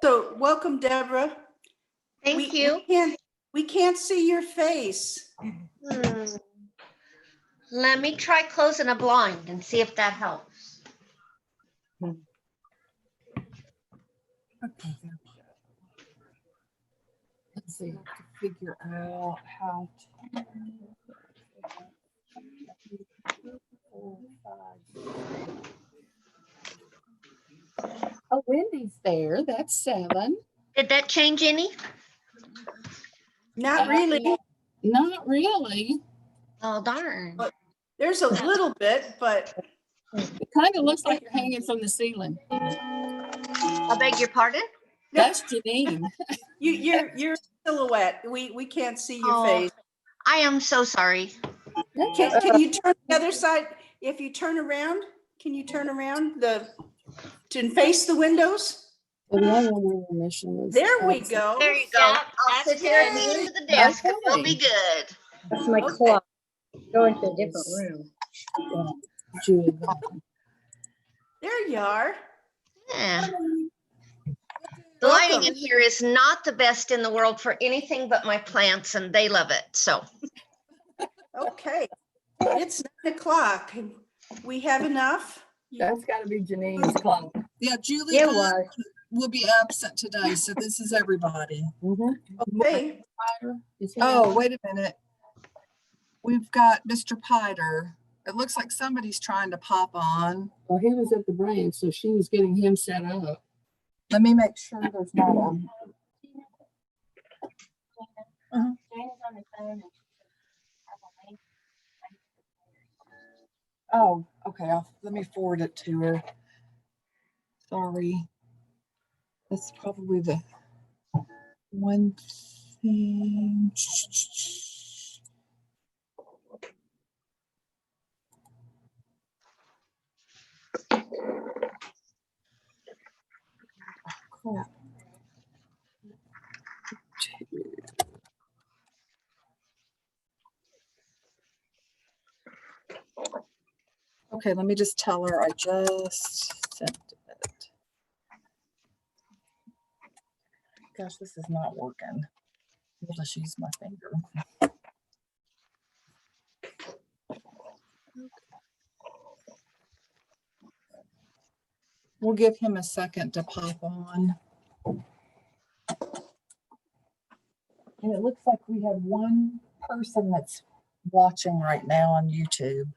So welcome, Deborah. Thank you. We can't see your face. Let me try closing a blind and see if that helps. Okay. Let's see, I have to figure out how to. 4, 5. Oh, Wendy's there. That's 7. Did that change any? Not really. Not really. Oh, darn. There's a little bit, but It kind of looks like you're hanging from the ceiling. I beg your pardon? That's Janine. you're silhouette. We can't see your Oh, face. I am so sorry. Can you turn the other side? If you turn around, can you turn around to face the windows? Well, the other one was There we go. There you go. Yeah, I'll sit that's here at good. the end of the desk. Okay. We'll be good. That's my Okay. clock. Go into a different room. There you are. Yeah. The lighting in here is not the best in the world for anything but my plants, and they love it. So, Okay. It's 9 o'clock. We have enough? That's got to be Janine's clock. Yeah, Julie It was. will be absent today, so this is everybody. Okay. Oh, wait a minute. We've got Mr. Piter. It looks like somebody's trying to pop on. Well, he was at the branch, so she was getting him set up. Let me make sure there's not a. Oh, okay. Let me forward it to her. Sorry. That's probably the one thing. Crap. Okay, let me just tell her I just sent it. Gosh, this is not working. I'll just use my finger. We'll give him a second to pop on. And it looks like we have one person that's watching right now on YouTube.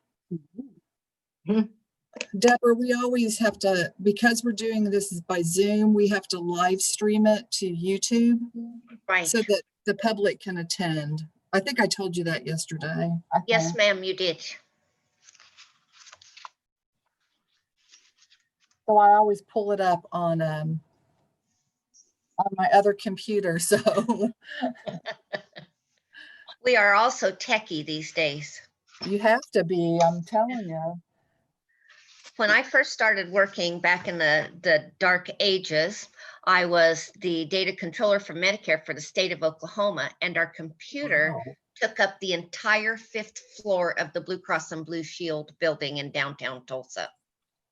Deborah, we always have to, because we're doing this by Zoom, we have to live stream it to YouTube. right. So that the public can attend. I think I told you that yesterday. Yes, ma'am, you did. So I always pull it up on my other computer. So We are also techie these days. you have to be, I'm telling you. When I first started working back in the dark ages, I was the data controller for Medicare for the state of Oklahoma, and our computer took up the entire 5th floor of the Blue Cross and Blue Shield building in downtown Tulsa.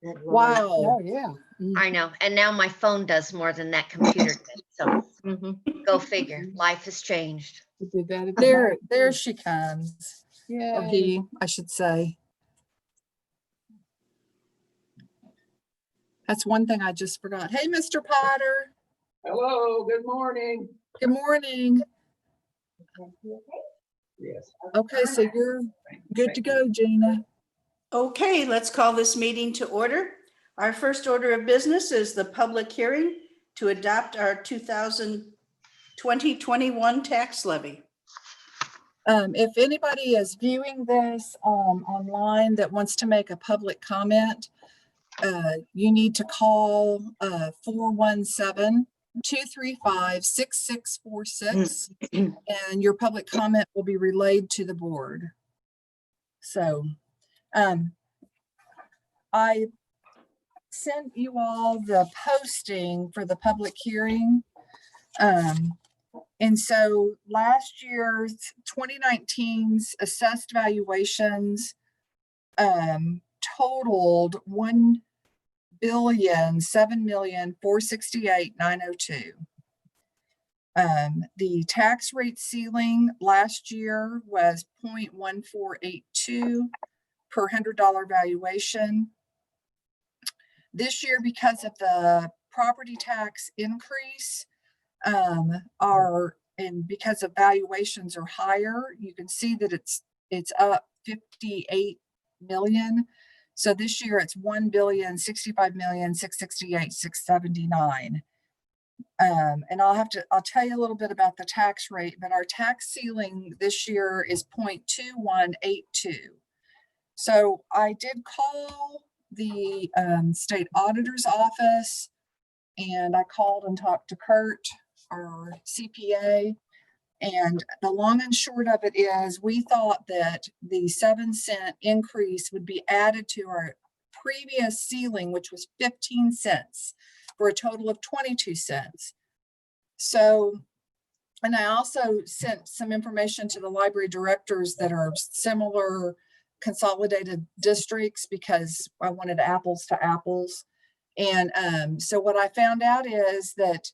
Wow. Oh, yeah. I know. And now my phone does more than that computer did. So go figure. Life has changed. There she comes. Yeah. Or he, I should say. That's one thing I just forgot. Hey, Mr. Potter. Hello, good morning. Good morning. Yes. Okay, so you're good to go, Gina. Okay, let's call this meeting to order. Our first order of business is the public hearing to adopt our 2020-21 tax levy. If anybody is viewing this online that wants to make a public comment, you need to call 417-235-6646 and your public comment will be relayed to the board. So I sent you all the posting for the public hearing. And so last year's 2019's assessed valuations totaled $1,000,000 $1,007,468,902. The tax rate ceiling last year was 0.1482 per $100 valuation. This year, because of the property tax increase, and because of valuations are higher, you can see that it's up 58 million. So this year it's 1,065,668,679. And I'll tell you a little bit about the tax rate, but our tax ceiling this year is 0.2182. So I did call the state auditor's office, and I called and talked to Kurt, our CPA. And the long and short of it is, we thought that the 7-cent increase would be added to our previous ceiling, which was 15 cents, for a total of 22 cents. So, and I also sent some information to the library directors that are similar consolidated districts, because I wanted apples to apples. And so what I found out is that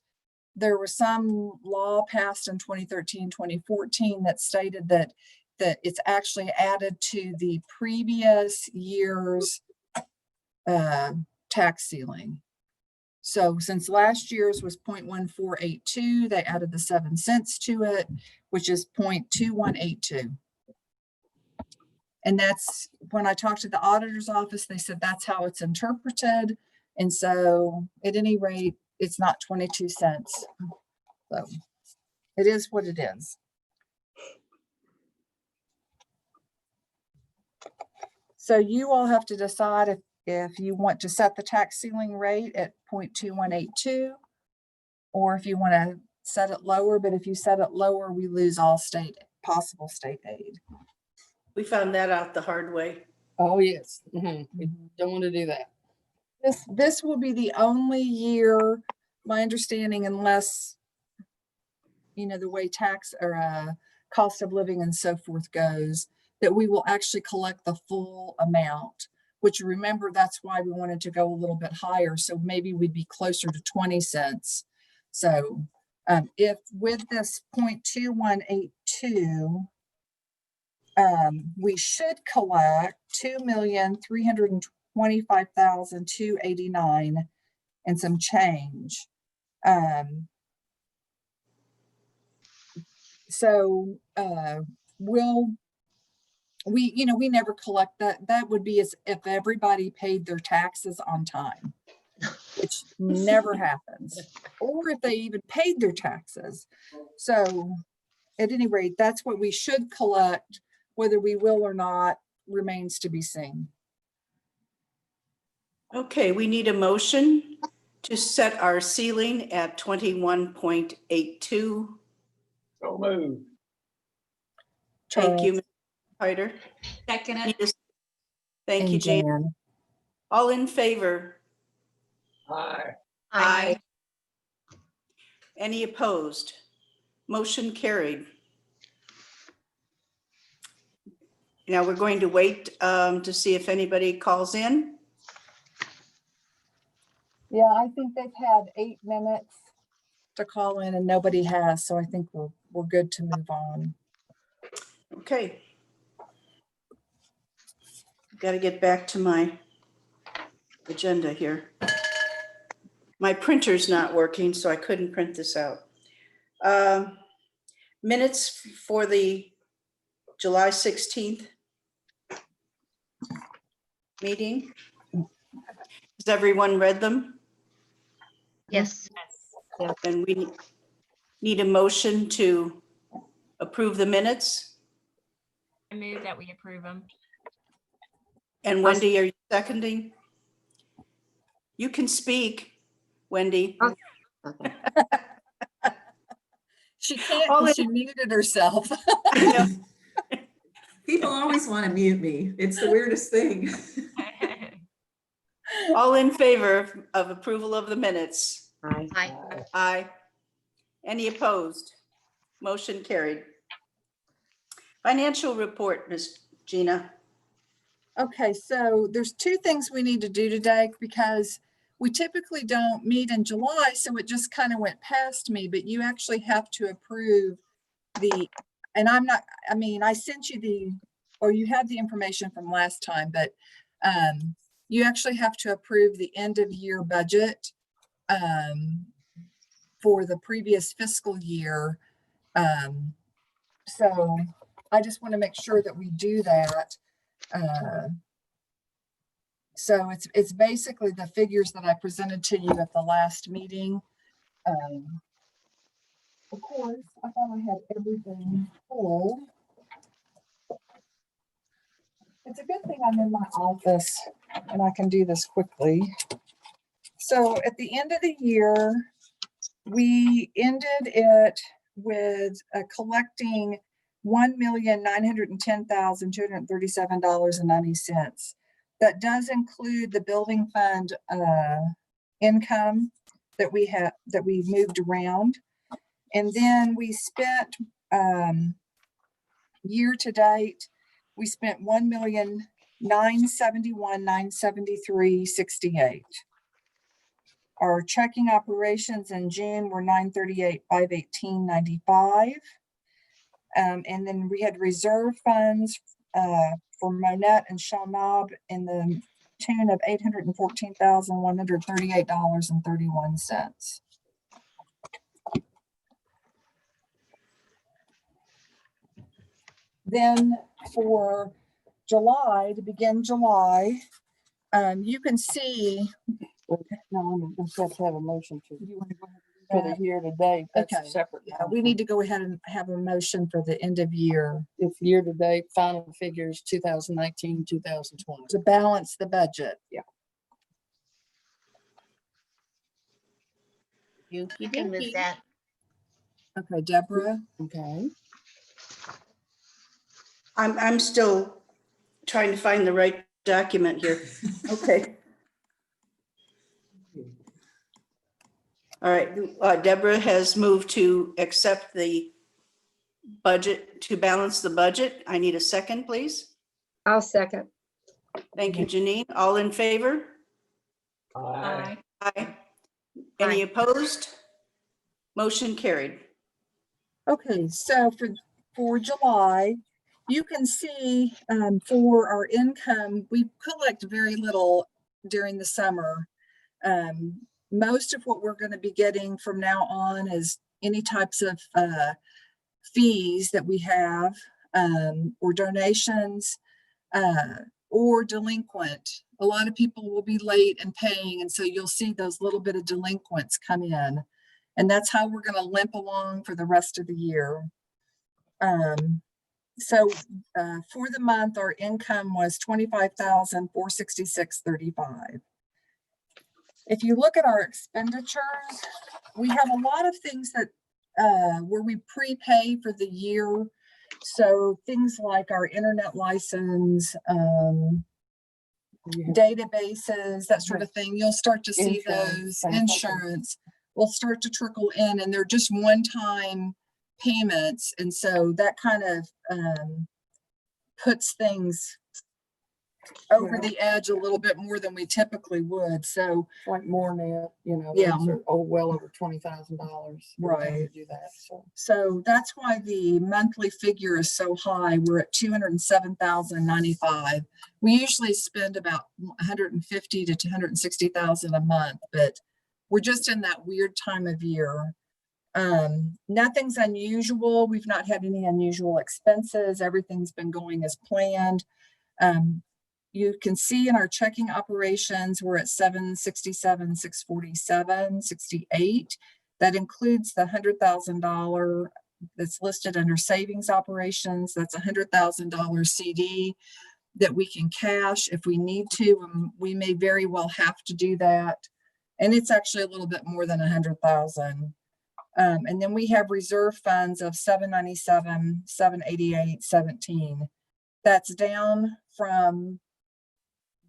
there was some law passed in 2013, 2014 that stated that it's actually added to the previous year's tax ceiling. So since last year's was 0.1482, they added the 7 cents to it, which is 0.2182. And that's, when I talked to the auditor's office, they said that's how it's interpreted. And so at any rate, it's not 22 cents. So it is what it is. So you all have to decide if you want to set the tax ceiling rate at 0.2182, or if you want to set it lower. But if you set it lower, we lose all possible state aid. We found that out the hard way. Oh, yes. We don't want to do that. This will be the only year, my understanding, unless, the way tax or cost of living and so forth goes, that we will actually collect the full amount, which, remember, that's why we wanted to go a little bit higher. So maybe we'd be closer to 20 cents. So if with this 0.2182, we should collect $2,325,289 and some change. So we never collect that. That would be as if everybody paid their taxes on time, which never happens, or if they even paid their taxes. So at any rate, that's what we should collect. Whether we will or not remains to be seen. Okay, we need a motion to set our ceiling at 21.82. So moved. Thank you, Ms. Hyder. Second it. Thank you, And Jan. Jan. All in favor? Aye. Aye. Any opposed? Motion carried. Now we're going to wait to see if anybody calls in. Yeah, I think they've had 8 minutes to call in and nobody has, so I think we're good to move on. Okay. Got to get back to my agenda here. My printer's not working, so I couldn't print this out. Minutes for the July 16th meeting. Has everyone read them? Yes. And we need a motion to approve the minutes. I move that we approve them. And Wendy, are you seconding? You can speak, Wendy. Okay. She can't, All in- she muted herself. People always want to mute me. It's the weirdest thing. All in favor of approval of the minutes? Aye. Aye. Aye. Any opposed? Motion carried. Financial report, Ms. Gina. Okay, so there's 2 things we need to do today, because we typically don't meet in July, so it just kind of went past me, but you actually have to approve and I sent you or you had the information from last time, but you actually have to approve the end of year budget for the previous fiscal year. So I just want to make sure that we do that. So it's basically the figures that I presented to you at the last meeting. Of course, I thought I had everything pulled. It's a good thing I'm in my office and I can do this quickly. So at the end of the year, we ended it with collecting $1,910,237.90. That does include the building fund income that we moved around. And then we spent year to date, we spent $1,971,973.68. Our checking operations in June were $938,518.95. And then we had reserve funds for Monette and Shalnab in the tune of $814,138.31. Then for July, to begin July, you can see. No, we just have to have a motion to, You want to go ahead for and do the year to date. That's a Okay. separate. that? We need to go ahead and have a motion for the end of year It's year to date, final figures 2019, 2020. to balance the budget. You can move that. Okay, Deborah. Okay. I'm still trying to find the right document here. Okay. All right, Deborah has moved to accept the budget, to balance the budget. I need a second, please. I'll second. Thank you, Janine. All in favor? Aye. Aye. Any opposed? Motion carried. Okay, so for July, you can see for our income, we collect very little during the summer. Most of what we're going to be getting from now on is any types of fees that we have, or donations, or delinquent. A lot of people will be late in paying, and so you'll see those little bit of delinquents come in. And that's how we're going to limp along for the rest of the year. So for the month, our income was $25,466.35. If you look at our expenditures, we have a lot of things that where we prepay for the year. So things like our internet license, databases, that sort of thing. You'll start to see Insurance, those. Insurance will start to trickle in, and they're just one-time payments. And so that kind of puts things over the edge a little bit more than we typically would. So Like more net, Yeah. those are well over $20,000. Right. To do that, so. So that's why the monthly figure is so high. We're at $207,095. We usually spend about $150,000 to $260,000 a month, but we're just in that weird time of year. Nothing's unusual. We've not had any unusual expenses. Everything's been going as planned. You can see in our checking operations, we're at $767,647.68. That includes the $100,000 that's listed under savings operations. That's a $100,000 CD that we can cash if we need to. We may very well have to do that. And it's actually a little bit more than 100,000. And then we have reserve funds of $797,788.17. That's down from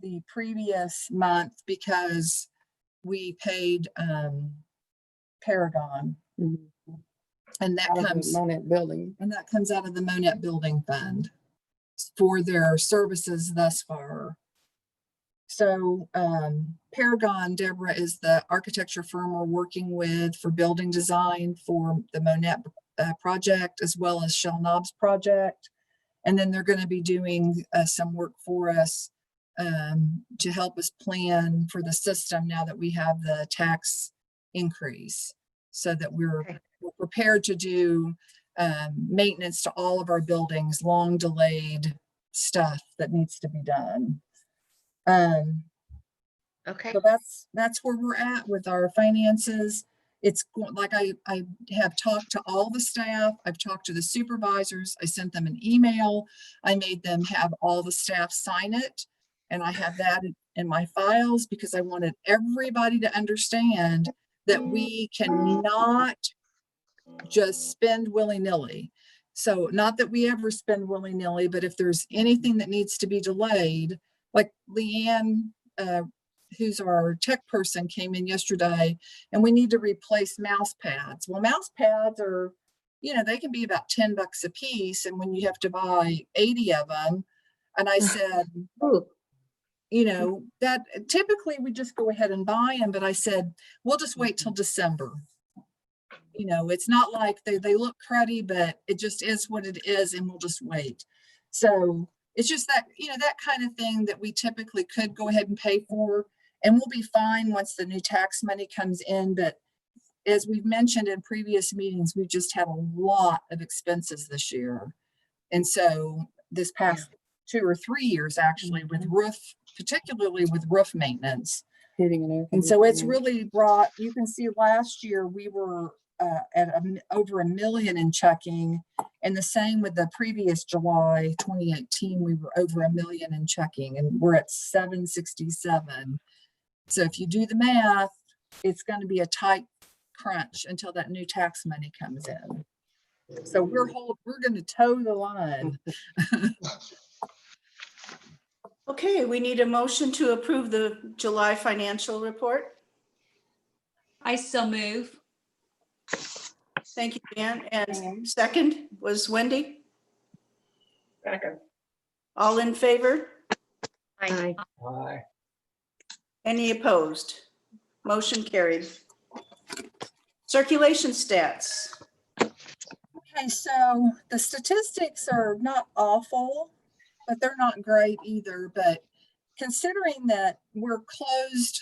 the previous month because we paid Paragon. And that Out of the comes Monette building. out of the Monette Building Fund for their services thus far. So Paragon, Deborah, is the architecture firm we're working with for building design for the Monette project, as well as Shell Knobs project. And then they're going to be doing some work for us to help us plan for the system now that we have the tax increase, so that we're prepared to do maintenance to all of our buildings, long delayed stuff that needs to be done. Okay, So that's where we're at with our finances. Like I have talked to all the staff. I've talked to the supervisors. I sent them an email. I made them have all the staff sign it. And I have that in my files because I wanted everybody to understand that we cannot just spend willy-nilly. So not that we ever spend willy-nilly, but if there's anything that needs to be delayed, like Leanne, who's our tech person, came in yesterday, and we need to replace mouse pads. Well, mouse pads are, they can be about $10 a piece. And when you have to buy 80 of them, and I said, Ooh, that typically we just go ahead and buy them. But I said, we'll just wait till December. It's not like they look cruddy, but it just is what it is, and we'll just wait. So it's just that, that kind of thing that we typically could go ahead and pay for, and we'll be fine once the new tax money comes in. But as we've mentioned in previous meetings, we've just had a lot of expenses this year. And so this past 2 or 3 years, actually, with particularly with roof maintenance. And so it's really brought, you can see last year we were at over $1 million in checking, and the same with the previous July 2018, we were over $1 million in checking, and we're at 767. So if you do the math, it's going to be a tight crunch until that new tax money comes in. So we're going to toe the line. Okay, we need a motion to approve the July financial report. I still move. Thank you, Dan. And second was Wendy. Second. All in favor? I, Aye. Any opposed? Motion carried. Circulation stats. Okay, so the statistics are not awful, but they're not great either. But considering that we're closed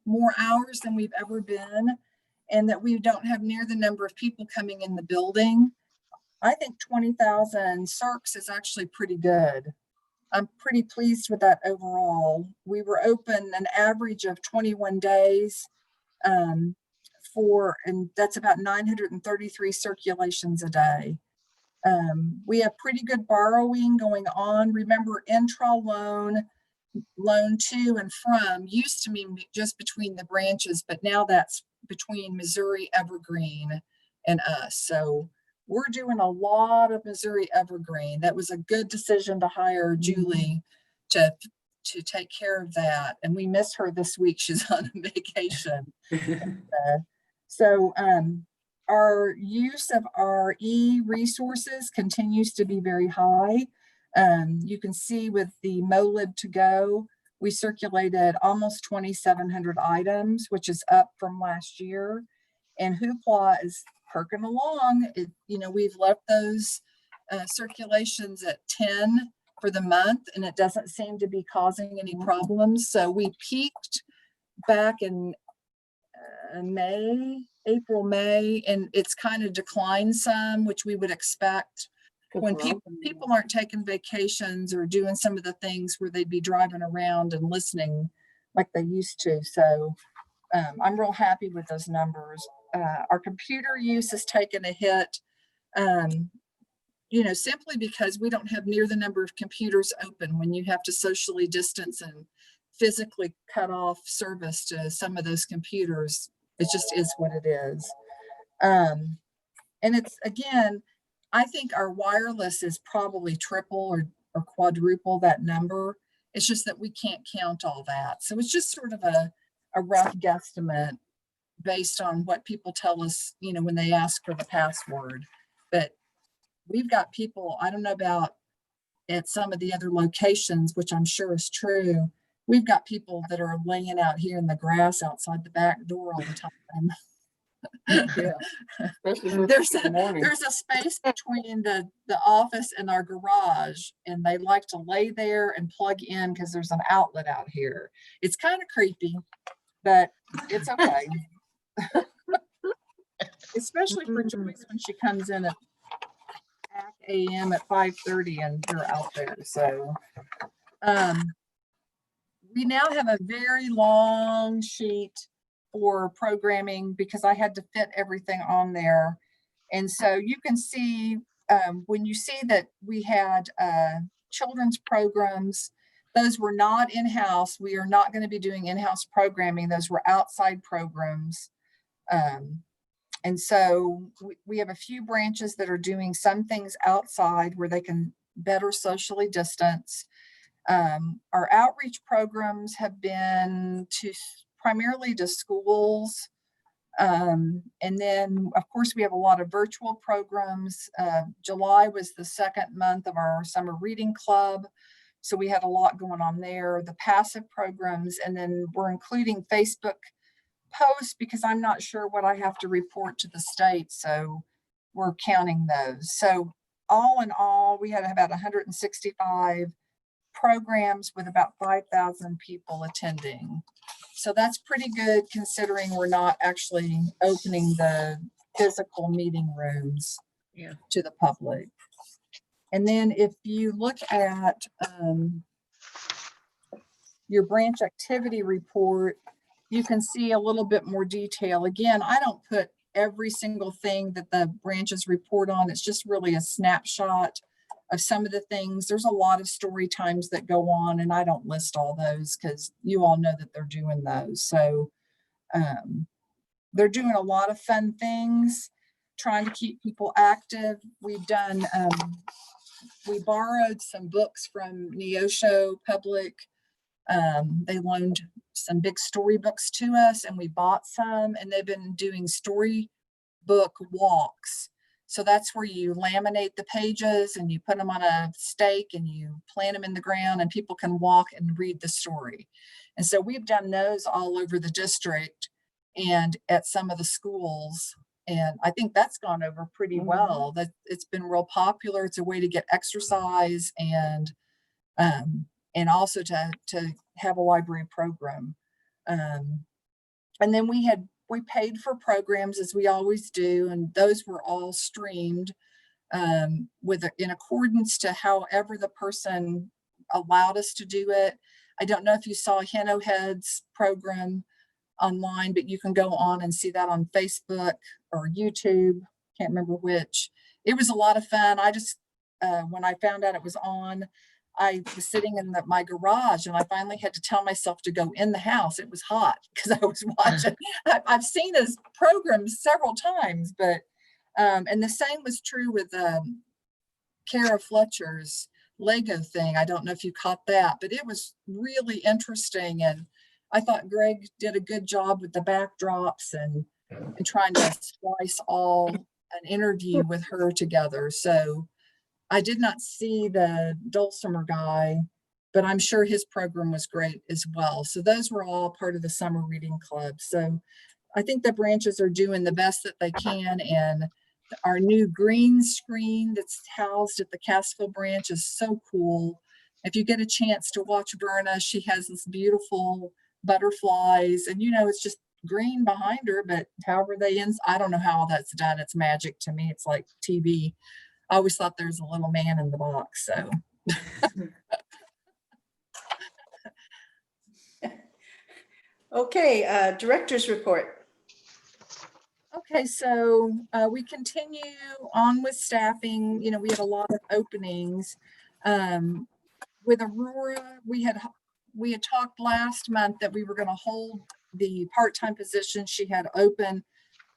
more hours than we've ever been, and that we don't have near the number of people coming in the building, I think 20,000 circs is actually pretty good. I'm pretty pleased with that overall. We were open an average of 21 days and that's about 933 circulations a day. We have pretty good borrowing going on. Remember, loan to and from used to mean just between the branches, but now that's between Missouri Evergreen and us. So we're doing a lot of Missouri Evergreen. That was a good decision to hire Julie to take care of that. And we miss her this week. She's on vacation. So our use of our e-resources continues to be very high. You can see with the MoLib to go, we circulated almost 2,700 items, which is up from last year. And Hoopla is perking along. We've left those circulations at 10 for the month, and it doesn't seem to be causing any problems. So we peaked back in April, May, and it's kind of declined some, which we would expect when people aren't taking vacations or doing some of the things where they'd be driving around and listening like they used to. So I'm real happy with those numbers. Our computer use has taken a hit, simply because we don't have near the number of computers open when you have to socially distance and physically cut off service to some of those computers. It just is what it is. And it's, again, I think our wireless is probably triple or quadruple that number. It's just that we can't count all that. So it's just sort of a rough guesstimate based on what people tell us, when they ask for the password. But we've got people, I don't know about at some of the other locations, which I'm sure is true, we've got people that are laying out here in the grass outside the back door all the time. Yeah. Especially for There's the morning. a space between the office and our garage, and they like to lay there and plug in because there's an outlet out here. It's kind of creepy, but it's okay. Especially for Joyce when she comes in at a.m. at 5:30 and they're out there. So we now have a very long sheet for programming because I had to fit everything on there. And so you can see when you see that we had children's programs, those were not in-house. We are not going to be doing in-house programming. Those were outside programs. And so we have a few branches that are doing some things outside where they can better socially distance. Our outreach programs have been primarily to schools. And then, of course, we have a lot of virtual programs. July was the second month of our summer reading club. So we had a lot going on there, the passive programs, and then we're including Facebook posts because I'm not sure what I have to report to the state. So we're counting those. So all in all, we had about 165 programs with about 5,000 people attending. So that's pretty good considering we're not actually opening the physical meeting rooms to the public. And then if you look at your branch activity report, you can see a little bit more detail. Again, I don't put every single thing that the branches report on. It's just really a snapshot of some of the things. There's a lot of story times that go on, and I don't list all those because you all know that they're doing those. So they're doing a lot of fun things, trying to keep people active. We've done, we borrowed some books from Neosho Public. They loaned some big storybooks to us and we bought some, and they've been doing storybook walks. So that's where you laminate the pages and you put them on a stake and you plant them in the ground and people can walk and read the story. And so we've done those all over the district and at some of the schools. And I think that's gone over pretty well. That it's been real popular. It's a way to get exercise and also to have a library program. And then we paid for programs as we always do, and those were all streamed in accordance to however the person allowed us to do it. I don't know if you saw Heno Head's program online, but you can go on and see that on Facebook or YouTube. Can't remember which. It was a lot of fun. I just, when I found out it was on, I was sitting in my garage and I finally had to tell myself to go in the house. It was hot because I was watching. I've seen his programs several times, but, and the same was true with Kara Fletcher's Lego thing. I don't know if you caught that, but it was really interesting. And I thought Greg did a good job with the backdrops and trying to splice all an interview with her together. So I did not see the Dulcimer guy, but I'm sure his program was great as well. So those were all part of the summer reading club. So I think the branches are doing the best that they can. And our new green screen that's housed at the Cassville branch is so cool. If you get a chance to watch Berna, she has this beautiful butterflies and it's just green behind her, but however I don't know how that's done. It's magic to me. It's like TV. I always thought there's a little man in the box, so. Okay, director's report. Okay, so we continue on with staffing. We had a lot of openings. With Aurora, we had talked last month that we were going to hold the part-time position she had open,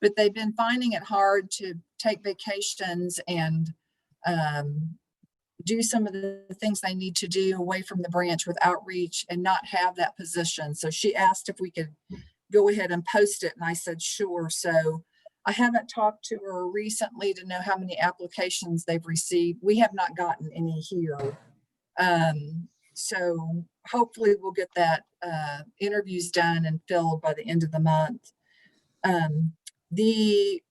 but they've been finding it hard to take vacations and do some of the things they need to do away from the branch with outreach and not have that position. So she asked if we could go ahead and post it. And I said, sure. So I haven't talked to her recently to know how many applications they've received. We have not gotten any here. So hopefully we'll get that interviews done and filled by the end of the month. The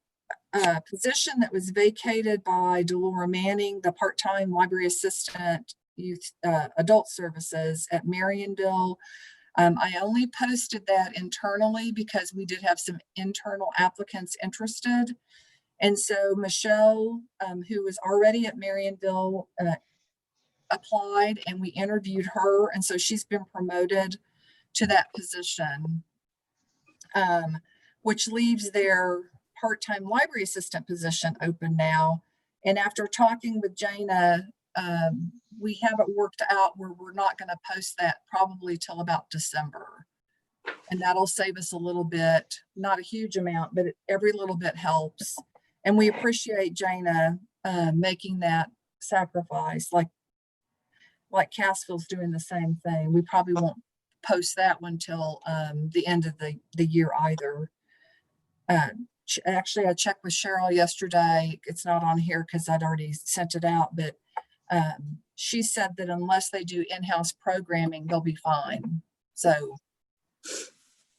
position that was vacated by Delora Manning, the part-time library assistant, youth adult services at Marionville. I only posted that internally because we did have some internal applicants interested. And so Michelle, who was already at Marionville, applied and we interviewed her. And so she's been promoted to that position, which leaves their part-time library assistant position open now. And after talking with Jana, we have it worked out where we're not going to post that probably till about December. And that'll save us a little bit, not a huge amount, but every little bit helps. And we appreciate Jana making that sacrifice, like Cassville's doing the same thing. We probably won't post that one till the end of the year either. Actually, I checked with Cheryl yesterday. It's not on here because I'd already sent it out, but she said that unless they do in-house programming, they'll be fine. So,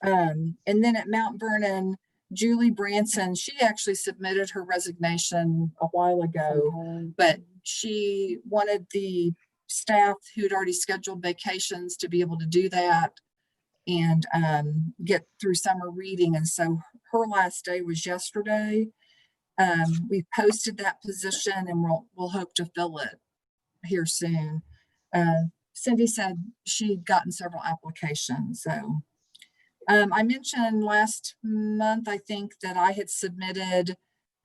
and then at Mount Vernon, Julie Branson, she actually submitted her resignation a while ago, but she wanted the staff who'd already scheduled vacations to be able to do that and get through summer reading. And so her last day was yesterday. We posted that position and we'll hope to fill it here soon. Cindy said she'd gotten several applications. So I mentioned last month, I think, that I had submitted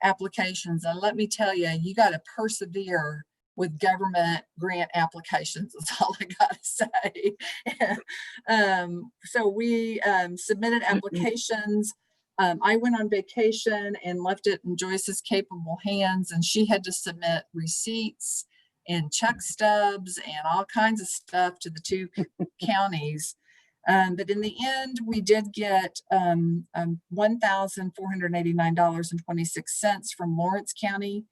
applications. And let me tell you, you got to persevere with government grant applications. That's all I got to say. So we submitted applications. I went on vacation and left it in Joyce's capable hands, and she had to submit receipts and check stubs and all kinds of stuff to the two counties. But in the end, we did get $1,489.26 from Lawrence County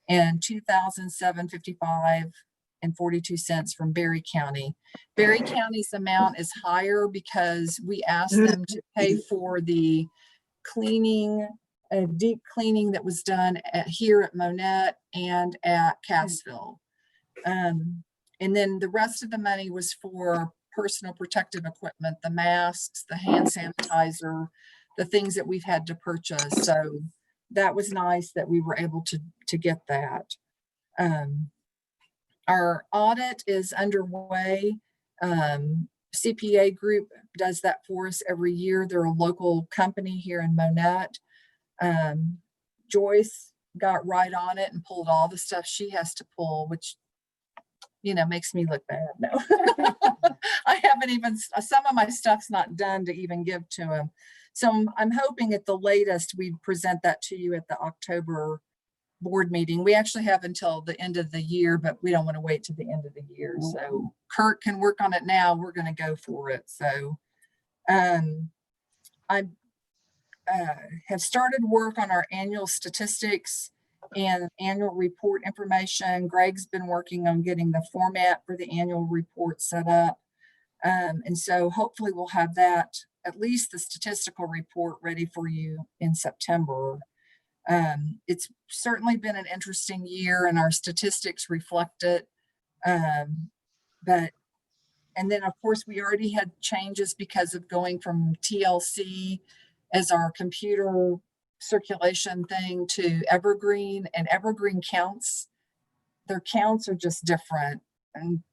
and $2,755.42 from Berry County. Berry County's amount is higher because we asked them to pay for the cleaning, deep cleaning that was done here at Monette and at Cassville. And then the rest of the money was for personal protective equipment, the masks, the hand sanitizer, the things that we've had to purchase. So that was nice that we were able to get that. Our audit is underway. CPA Group does that for us every year. They're a local company here in Monette. Joyce got right on it and pulled all the stuff she has to pull, which, you know, makes me look bad. No, I haven't even, some of my stuff's not done to even give to him. So I'm hoping at the latest, we present that to you at the October board meeting. We actually have until the end of the year, but we don't want to wait to the end of the year. So Kurt can work on it now. We're going to go for it. So I have started work on our annual statistics and annual report information. Greg's been working on getting the format for the annual report set up. And so hopefully we'll have that, at least the statistical report, ready for you in September. It's certainly been an interesting year and our statistics reflect it. And then of course we already had changes because of going from TLC as our computer circulation thing to Evergreen, and Evergreen counts. Their counts are just different. And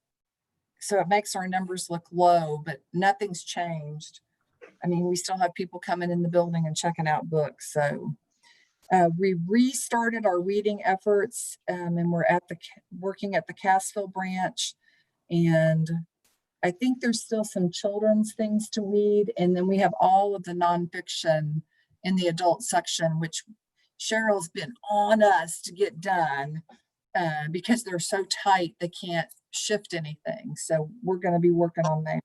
so it makes our numbers look low, but nothing's changed. I mean, we still have people coming in the building and checking out books. So we restarted our reading efforts, and we're working at the Cassville branch. And I think there's still some children's things to read. And then we have all of the nonfiction in the adult section, which Cheryl's been on us to get done because they're so tight, they can't shift anything. So we're going to be working on that.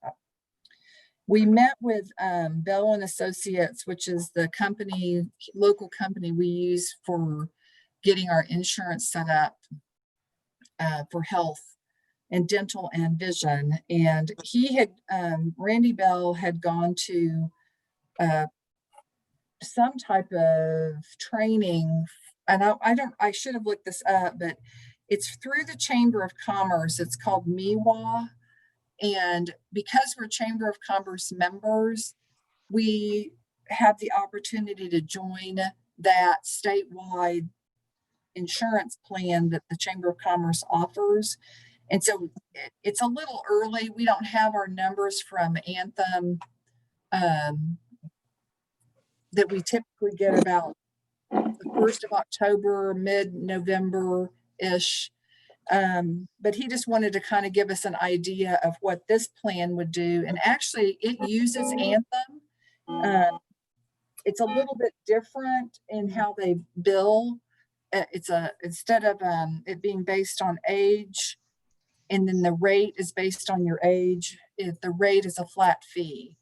We met with Bell and Associates, which is the company, local company we use for getting our insurance set up for health and dental and vision. And he had, Randy Bell had gone to some type of training. And I should have looked this up, but it's through the Chamber of Commerce. It's called MIWA. And because we're Chamber of Commerce members, we have the opportunity to join that statewide insurance plan that the Chamber of Commerce offers. And so it's a little early. We don't have our numbers from Anthem that we typically get about the 1st of October, mid-November-ish. But he just wanted to kind of give us an idea of what this plan would do. And actually it uses Anthem. It's a little bit different in how they bill. Instead of it being based on age, and then the rate is based on your age, the rate is a flat fee.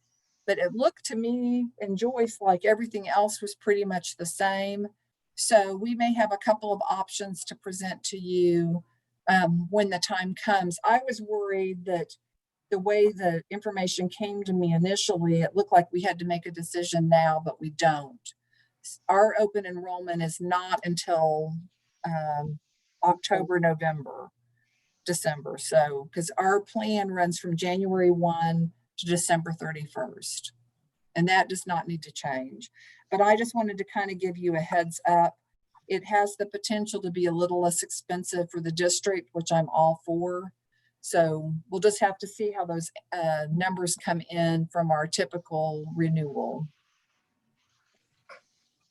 But it looked to me and Joyce like everything else was pretty much the same. So we may have a couple of options to present to you when the time comes. I was worried that the way the information came to me initially, it looked like we had to make a decision now, but we don't. Our open enrollment is not until October, November, December. So, because our plan runs from January 1 to December 31st, and that does not need to change. But I just wanted to kind of give you a heads up. It has the potential to be a little less expensive for the district, which I'm all for. So we'll just have to see how those numbers come in from our typical renewal.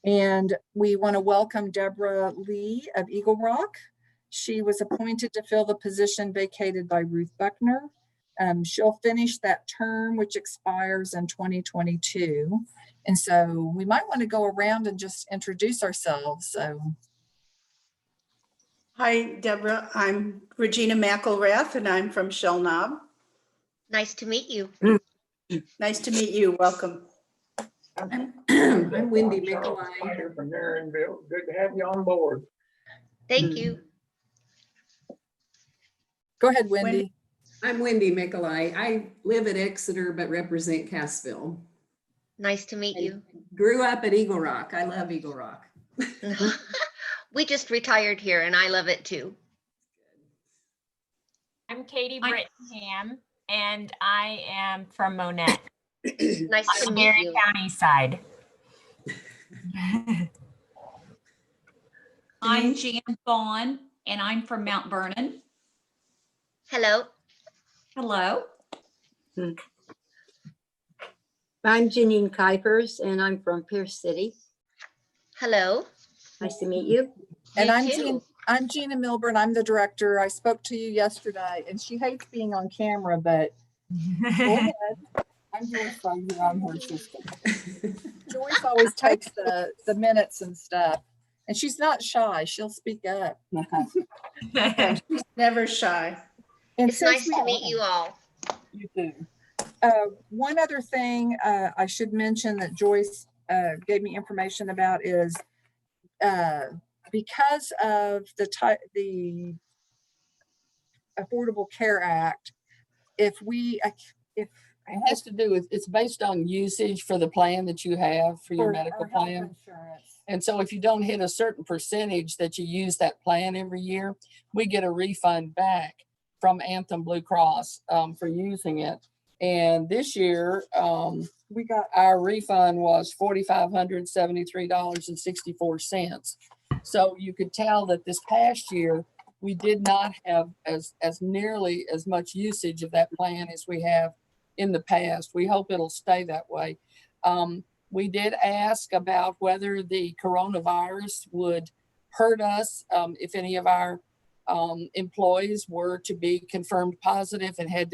And we want to welcome Deborah Lee of Eagle Rock. She was appointed to fill the position vacated by Ruth Buckner. She'll finish that term, which expires in 2022. And so we might want to go around and just introduce ourselves. So. Hi, Deborah. I'm Regina McElrath, and I'm from Shell Knob. Nice to meet you. Nice to meet you. Welcome. I'm Wendy Nicolai. Here from Maryville. Good to have you on board. Thank you. Go ahead, Wendy. I'm Wendy Nicolai. I live at Exeter but represent Cassville. Nice to meet you. Grew up at Eagle Rock. I love Eagle Rock. We just retired here and I love it too. I'm Katie Brittingham, and I am from Monette, Nice to on the meet Berry you. County side. I'm Jan Vaughn, and I'm from Mount Vernon. Hello. Hello. I'm Janine Kuipers, and I'm from Pierce City. Hello. Nice to meet you. And You I'm too. Gina Milburn. I'm the director. I spoke to you yesterday, and she hates being on camera, but go ahead. I'm Joyce Fraser. I'm her assistant. Joyce always takes the minutes and stuff, and she's not shy. She'll speak up. Yeah, she's never shy. And It's since nice to meet you all. You too. One other thing I should mention that Joyce gave me information about is because of the Affordable Care Act, if It has to do with, it's based on usage for the plan that you have for your for medical our health plan. insurance, And so if you don't hit a certain percentage that you use that plan every year, we get a refund back from Anthem Blue Cross for using it. And this year, we got our refund was $4,573.64. So you could tell that this past year, we did not have as nearly as much usage of that plan as we have in the past. We hope it'll stay that way. We did ask about whether the coronavirus would hurt us if any of our employees were to be confirmed positive and had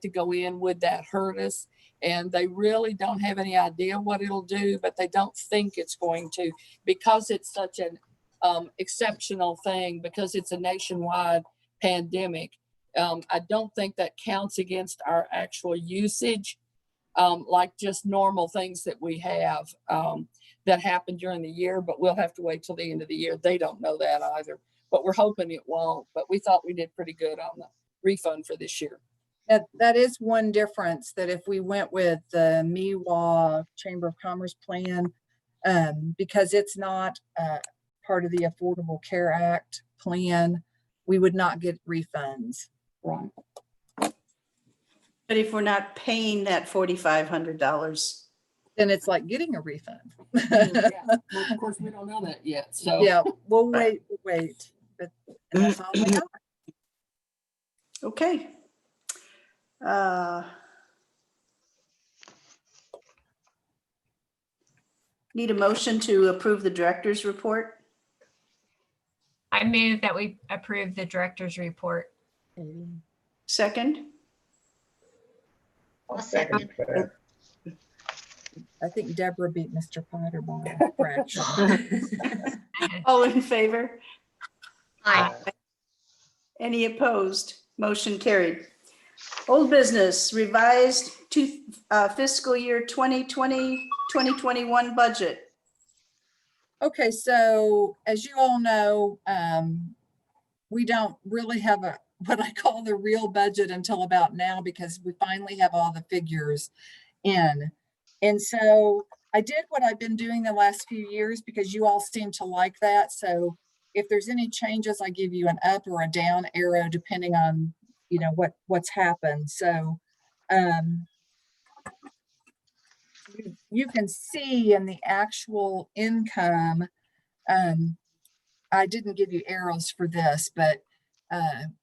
to go in. Would that hurt us? And they really don't have any idea what it'll do, but they don't think it's going to, because it's such an exceptional thing, because it's a nationwide pandemic. I don't think that counts against our actual usage, like just normal things that we have that happen during the year, but we'll have to wait till the end of the year. They don't know that either, but we're hoping it won't. But we thought we did pretty good on refund for this year. That is one difference, that if we went with the MIWA Chamber of Commerce plan, because it's not part of the Affordable Care Act plan, we would not get refunds. Right. But if we're not paying that $4,500, Then it's like getting a refund. Yeah. Well, of course, we don't know that yet. So Yeah, we'll Right. wait. But and that's all I got. okay. Need a motion to approve the director's report? I move that we approve the director's report. Second? I'll second. that. I think Deborah beat Mr. Potter by a fraction. All in favor? Aye. Any opposed? Motion carried. Old business, revised to fiscal year 2020, 2021 budget. Okay, so as you all know, we don't really have what I call the real budget until about now, because we finally have all the figures in. And so I did what I've been doing the last few years because you all seem to like that. So if there's any changes, I give you an up or a down arrow depending on, you know, what's happened. So you can see in the actual income, I didn't give you arrows for this, but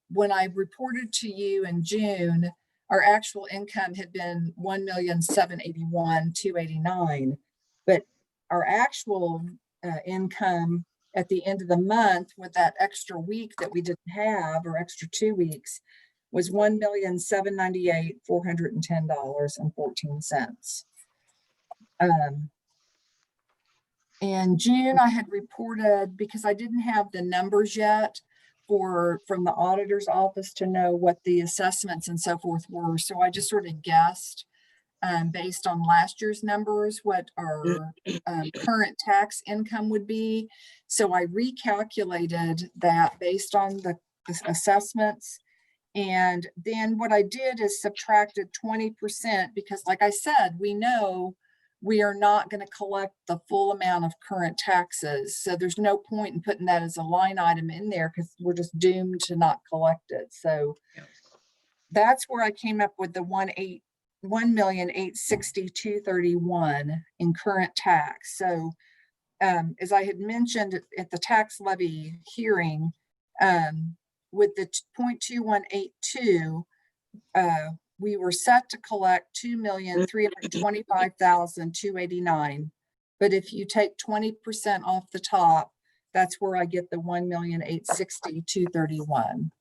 when I reported to you in June, our actual income had been 1,781,289, but our actual income at the end of the month with that extra week that we didn't have, or extra 2 weeks, was $1,798,410.14. In June, I had reported, because I didn't have the numbers yet from the auditor's office to know what the assessments and so forth were. So I just sort of guessed based on last year's numbers what our current tax income would be. So I recalculated that based on the assessments. And then what I did is subtracted 20%, because like I said, we know we are not going to collect the full amount of current taxes. So there's no point in putting that as a line item in there because we're just doomed to not collect it. So that's where I came up with the 1,860,231 in current tax. So as I had mentioned at the tax levy hearing, with the 0.2182, we were set to collect 2,325,289. But if you take 20% off the top, that's where I get the 1,860,231.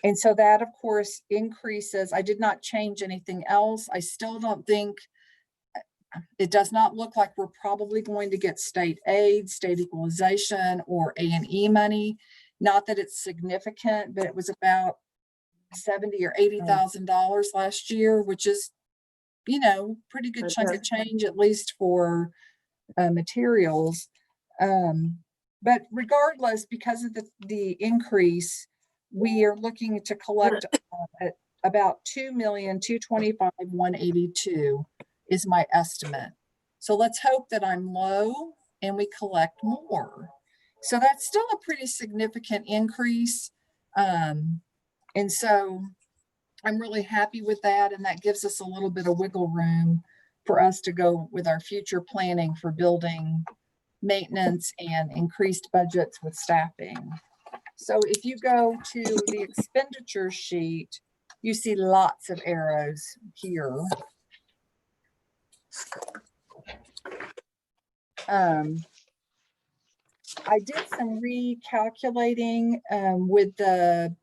And so that, of course, increases. I did not change anything else. I still don't think, it does not look like we're probably going to get state aid, state equalization, or A&E money. Not that it's significant, but it was about $70,000 or $80,000 last year, which is, you know, pretty good chunk of change, at least for materials. But regardless, because of the increase, we are looking to collect at about 2,225,182 is my estimate. So let's hope that I'm low and we collect more. So that's still a pretty significant increase. And so I'm really happy with that. And that gives us a little bit of wiggle room for us to go with our future planning for building maintenance and increased budgets with staffing. So if you go to the expenditure sheet, you see lots of arrows here. I did some recalculating with the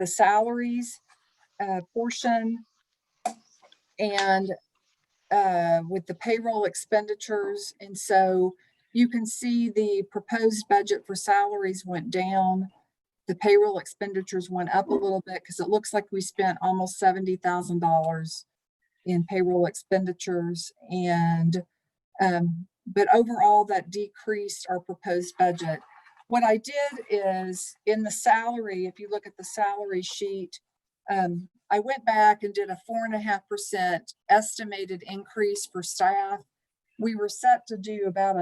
salaries portion and with the payroll expenditures. And so you can see the proposed budget for salaries went down. The payroll expenditures went up a little bit because it looks like we spent almost $70,000 in payroll expenditures. And but overall that decreased our proposed budget. what I did is in the salary, if you look at the salary sheet, I went back and did a 4.5% estimated increase for staff. We were set to do about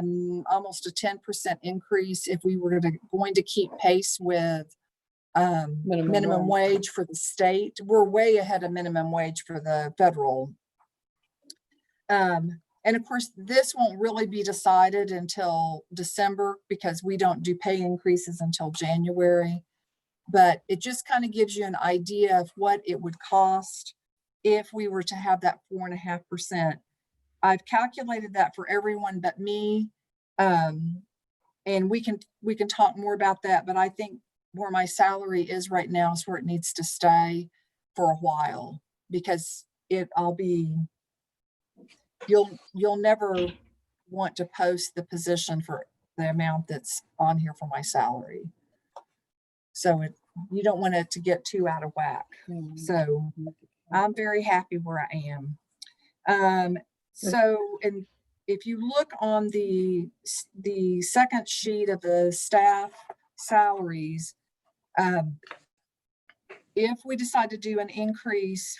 almost a 10% increase if we were going to keep pace with minimum wage for the state. We're way ahead of minimum wage for the federal. And of course, this won't really be decided until December because we don't do pay increases until January. But it just kind of gives you an idea of what it would cost if we were to have that 4.5%. I've calculated that for everyone but me. And we can talk more about that, but I think where my salary is right now is where it needs to stay for a while, because you'll never want to post the position for the amount that's on here for my salary. So you don't want it to get too out of whack. So I'm very happy where I am. And if you look on the second sheet of the staff salaries, if we decide to do an increase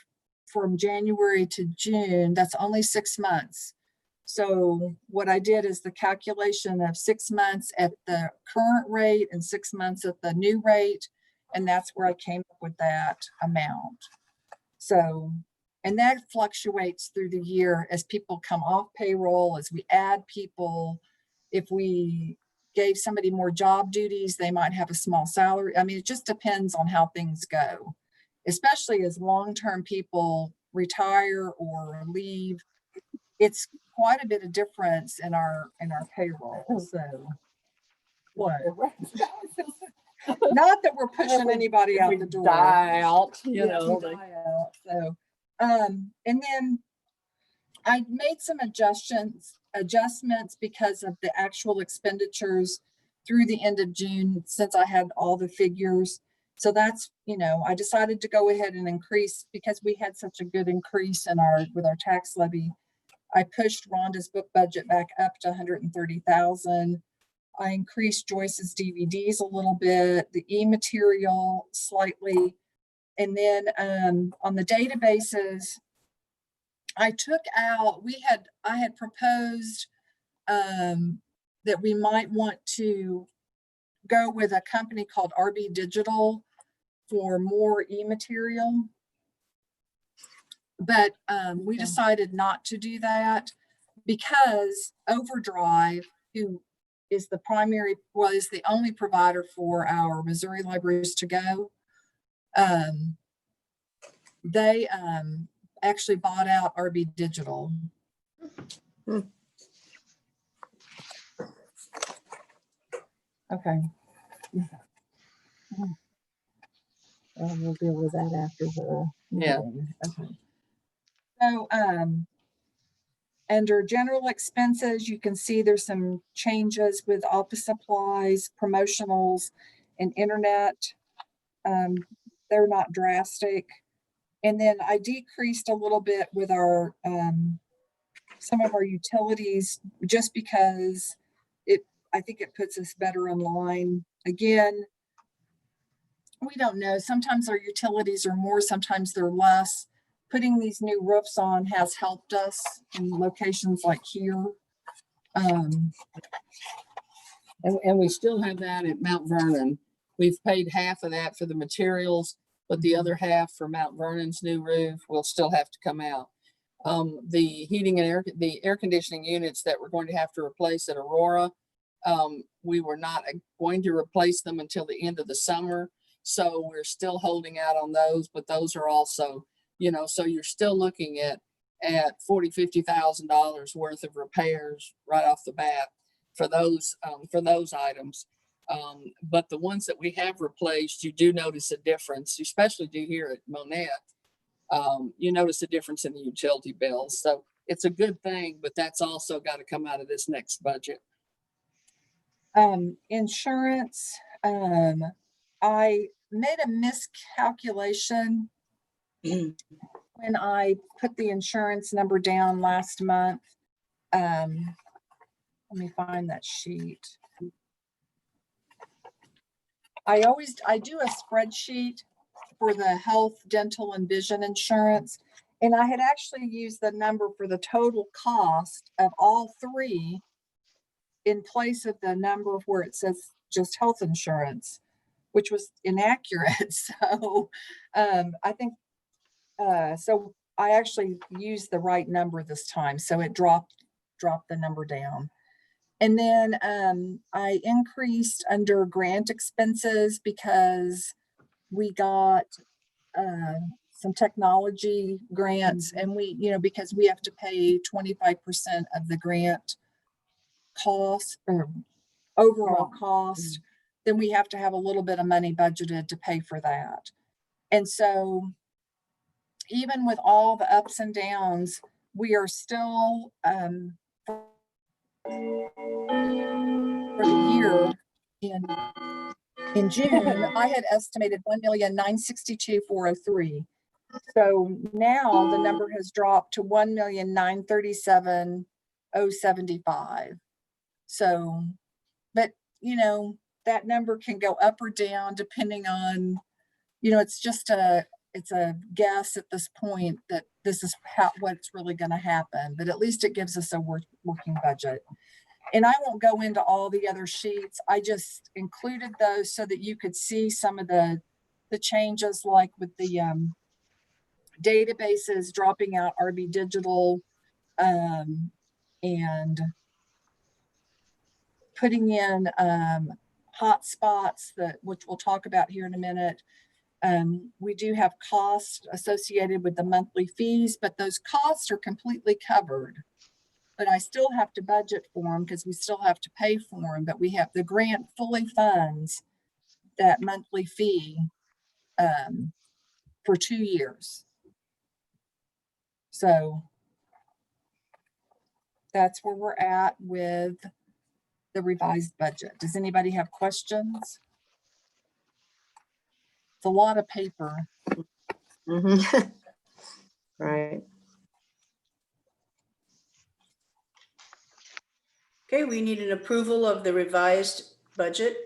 from January to June, that's only 6 months. So what I did is the calculation of 6 months at the current rate and 6 months at the new rate. And that's where I came up with that amount. So, and that fluctuates through the year as people come off payroll, as we add people. If we gave somebody more job duties, they might have a small salary. I mean, it just depends on how things go, especially as long-term people retire or leave. It's quite a bit of difference in our payroll. So what? Not that we're pushing anybody out the door. Die out, you Yes, know. we die out. So, and then I made some adjustments because of the actual expenditures through the end of June, since I had all the figures. So that's, I decided to go ahead and increase because we had such a good increase with our tax levy. I pushed Rhonda's book budget back up to 130,000. I increased Joyce's DVDs a little bit, the e-material slightly. And then on the databases, I took out, I had proposed that we might want to go with a company called RB Digital for more e-material. But we decided not to do that because Overdrive, who is the only provider for our Missouri Libraries to Go, they actually bought out RB Digital. Okay. We'll deal with that after the meeting. Okay. So under general expenses, you can see there's some changes with office supplies, promotionals, and internet. They're not drastic. And then I decreased a little bit with our some of our utilities, just because I think it puts us better in line. Again, we don't know. Sometimes our utilities are more, sometimes they're less. Putting these new roofs on has helped us in locations like here. And we still have that at Mount Vernon. We've paid half of that for the materials, but the other half for Mount Vernon's new roof will still have to come out. The heating and the air conditioning units that we're going to have to replace at Aurora, we were not going to replace them until the end of the summer. So we're still holding out on those, but those are also, so you're still looking at $40,000, $50,000 worth of repairs right off the bat for those items. But the ones that we have replaced, you do notice a difference, you especially do here at Monette. You notice a difference in the utility bills. So it's a good thing, but that's also got to come out of this next budget. Insurance, I made a miscalculation when I put the insurance number down last month. Let me find that sheet. I do a spreadsheet for the health, dental, and vision insurance. And I had actually used the number for the total cost of all three in place of the number where it says just health insurance, which was inaccurate. So I think, so I actually used the right number this time. So it dropped the number down. And then I increased under grant expenses because we got some technology grants, and we, because we have to pay 25% of the grant cost or overall cost, then we have to have a little bit of money budgeted to pay for that. And so even with all the ups and downs, we are still for the year in June, I had estimated 1,962,403. So now the number has dropped to 1,937,075. So, but that number can go up or down depending on, it's a guess at this point that this is what's really going to happen, but at least it gives us a working budget. And I won't go into all the other sheets. I just included those so that you could see some of the changes, like with the databases dropping out RB Digital, and putting in hotspots, which we'll talk about here in a minute. We do have costs associated with the monthly fees, but those costs are completely covered. But I still have to budget for them because we still have to pay for them. But we have the grant fully funds that monthly fee for 2 years. So that's where we're at with the revised budget. Does anybody have questions? It's a lot of paper. Mhm. Right. Okay, we need an approval of the revised budget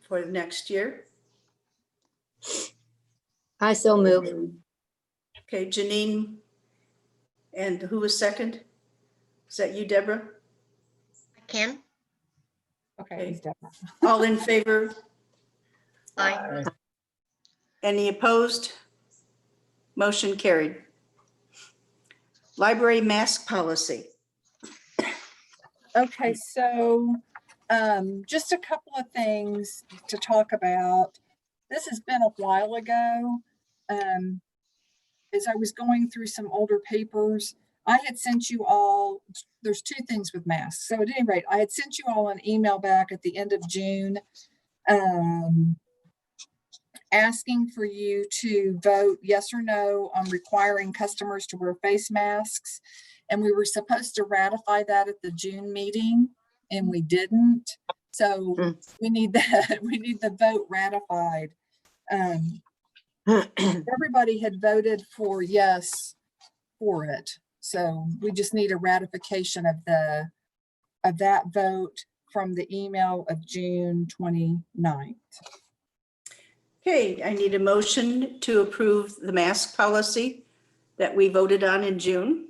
for next year. I so move. Okay, Janine, and who was second? Is that you, Deborah? Ken? Okay. He's done. All in favor? Aye. Any opposed? Motion carried. Library mask policy. Okay, so just a couple of things to talk about. This has been a while ago. As I was going through some older papers, I had sent you all, there's two things with masks. So at any rate, I had sent you all an email back at the end of June asking for you to vote yes or no on requiring customers to wear face masks. And we were supposed to ratify that at the June meeting, and we didn't. So we need that, we need the vote ratified. Everybody had voted for yes for it. So we just need a ratification of that vote from the email of June 29th. Okay, I need a motion to approve the mask policy that we voted on in June.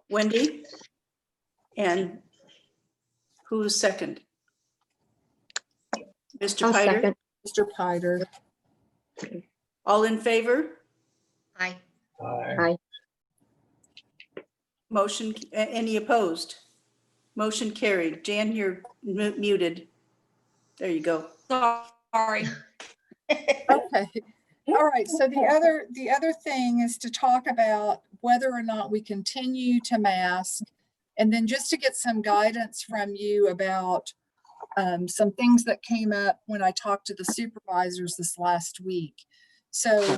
Wendy? And who's second? Mr. I'll Piter? second. Mr. Piter. All in favor? Aye. Aye. Motion, any opposed? Motion carried. Jan, you're muted. There you go. Sorry. Okay. All right. So the other thing is to talk about whether or not we continue to mask, and then just to get some guidance from you about some things that came up when I talked to the supervisors this last week. So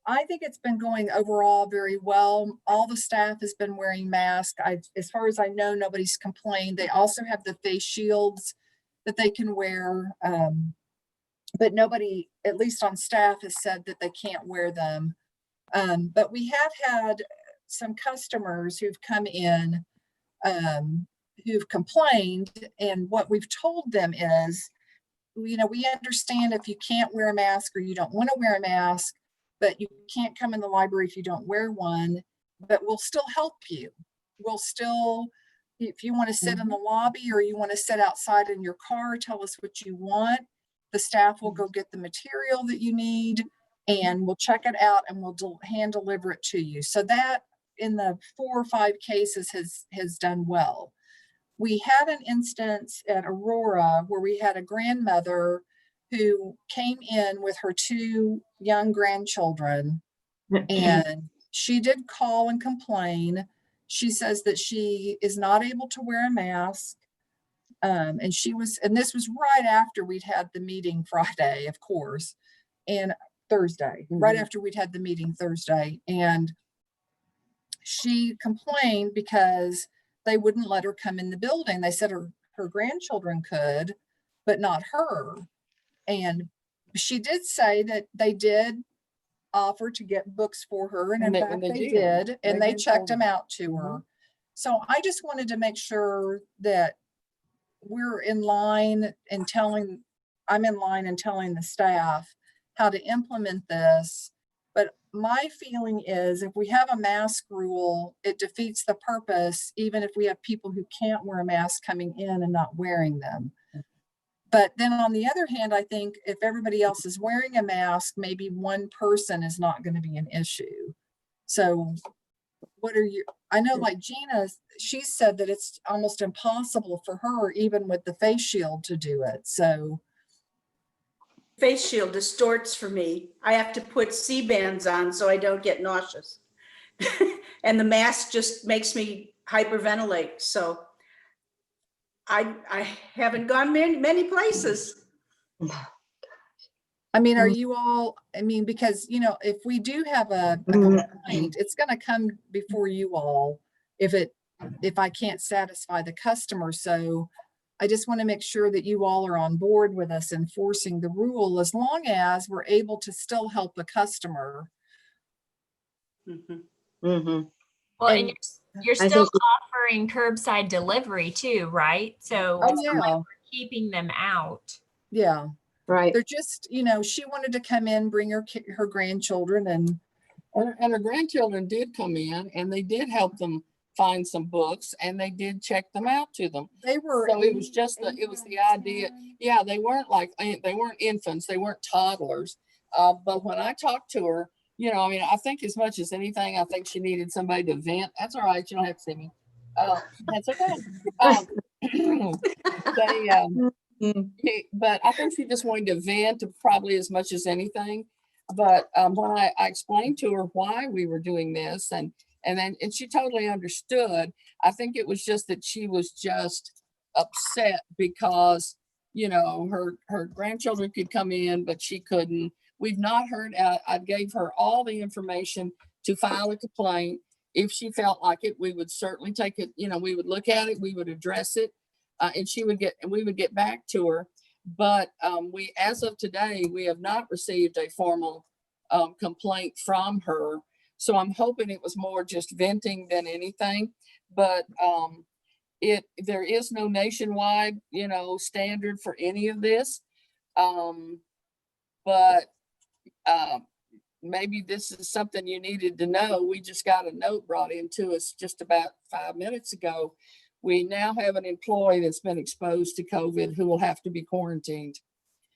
I think it's been going overall very well. All the staff has been wearing masks. As far as I know, nobody's complained. They also have the face shields that they can wear. But nobody, at least on staff, has said that they can't wear them. But we have had some customers who've come in who've complained, and what we've told them is you know, we understand if you can't wear a mask or you don't want to wear a mask, but you can't come in the library if you don't wear one, but we'll still help you. We'll still, if you want to sit in the lobby or you want to sit outside in your car, tell us what you want. The staff will go get the material that you need and we'll check it out and we'll hand deliver it to you. So that in the 4 or 5 cases has done well. We had an instance at Aurora where we had a grandmother who came in with her 2 young grandchildren, and she did call and complain. She says that she is not able to wear a mask. And this was right after we'd had the meeting Friday, of course, and Thursday, right after we'd had the meeting Thursday. And she complained because they wouldn't let her come in the building. They said her grandchildren could, but not her. And she did say that they did offer to get books for her. And in fact, they did. And they checked them out to her. So I just wanted to make sure that we're in line and I'm in line and telling the staff how to implement this. But my feeling is if we have a mask rule, it defeats the purpose, even if we have people who can't wear a mask coming in and not wearing them. But then on the other hand, I think if everybody else is wearing a mask, maybe one person is not going to be an issue. So I know like Gina, she said that it's almost impossible for her, even with the face shield, to do it. So Face shield distorts for me. I have to put C-bands on so I don't get nauseous. And the mask just makes me hyperventilate. So I haven't gone many places. I mean, are you all, I mean, because, you know, if we do have a complaint, it's going to come before you all if I can't satisfy the customer. So I just want to make sure that you all are on board with us enforcing the rule, as long as we're able to still help the customer. Well, And and you're I still think- offering curbside delivery too, right? So it's not like yeah, we're keeping them out. yeah. Right. They're just, you know, she wanted to come in, bring her grandchildren, and And her grandchildren did come in and they did help them find some books and they did check them out to them. they were. So it was just it was the idea. Yeah, they weren't infants, they weren't toddlers. But when I talked to her, you know, I mean, I think as much as anything, I think she needed somebody to vent. That's all right. You don't have to see me. That's okay. But I think she just wanted to vent probably as much as anything. But when I explained to her why we were doing this and she totally understood. I think it was just that she was just upset because, you know, her grandchildren could come in, but she couldn't. We've not heard, I gave her all the information to file a complaint. If she felt like it, we would certainly take it, you know, we would look at it, we would address it, and we would get back to her. But as of today, we have not received a formal complaint from her. So I'm hoping it was more just venting than anything. But there is no nationwide, you know, standard for any of this. But maybe this is something you needed to know. We just got a note brought into us just about 5 minutes ago. We now have an employee that's been exposed to COVID who will have to be quarantined.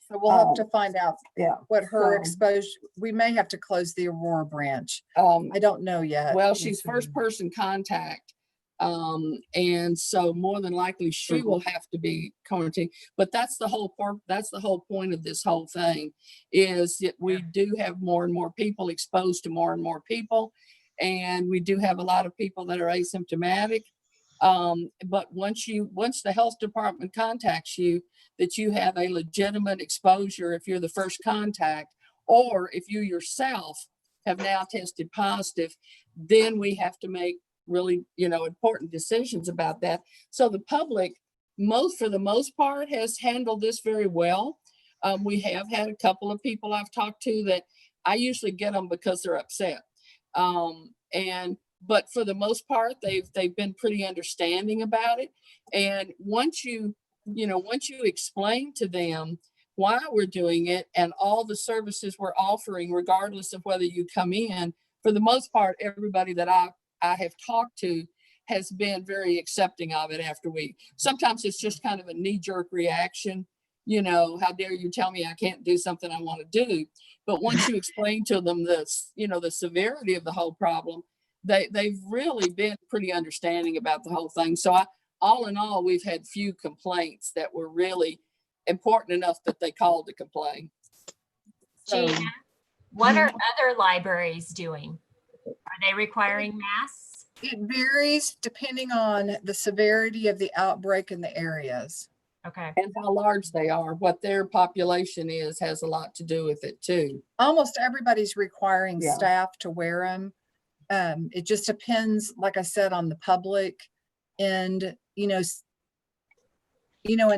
So we'll have to find out Yeah. what her So- exposure, we may have to close the Aurora branch. Um, I don't know yet. well, We'll she's see. first person contact. And so more than likely she will have to be quarantined, but that's the whole point of this whole thing is that we do have more and more people exposed to more and more people. And we do have a lot of people that are asymptomatic. But once the health department contacts you that you have a legitimate exposure, if you're the first contact, or if you yourself have now tested positive, then we have to make really, you know, important decisions about that. So the public, for the most part, has handled this very well. We have had a couple of people I've talked to that I usually get them because they're upset. But for the most part, they've been pretty understanding about it. And once you explain to them why we're doing it, and all the services we're offering, regardless of whether you come in. For the most part, everybody that I have talked to has been very accepting of it after sometimes it's just kind of a knee-jerk reaction. You know, how dare you tell me I can't do something I want to do? But once you explain to them this, you know, the severity of the whole problem, they've really been pretty understanding about the whole thing. So all in all, we've had few complaints that were really important enough that they called to complain. So, Gina, what are other libraries doing? Are they requiring masks? It varies depending on the severity of the outbreak in the areas. Okay. and how large they are, what their population is, has a lot to do with it too. Almost everybody's requiring Yeah. staff to wear them. It just depends, like I said, on the public. And, in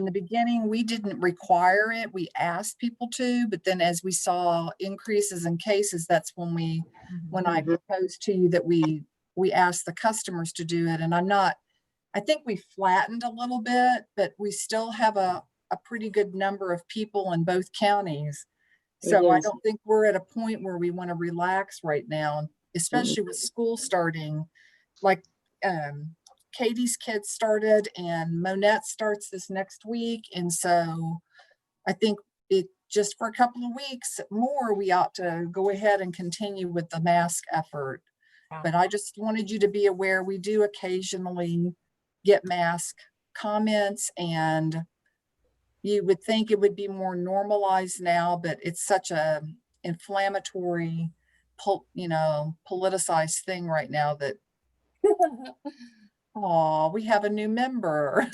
the beginning, we didn't require it. We asked people to, but then as we saw increases in cases, that's when I proposed to you that we asked the customers to do it. And I think we flattened a little bit, but we still have a pretty good number of people in both counties. So I don't think we're at a point where we want to relax right now, especially with school starting. Like Katie's kids started and Monette starts this next week. And so I think it just for a couple of weeks more, we ought to go ahead and continue with the mask effort. Yeah. But I just wanted you to be aware, we do occasionally get mask comments, and you would think it would be more normalized now, but it's such a inflammatory, politicized thing right now that, oh, we have a new member.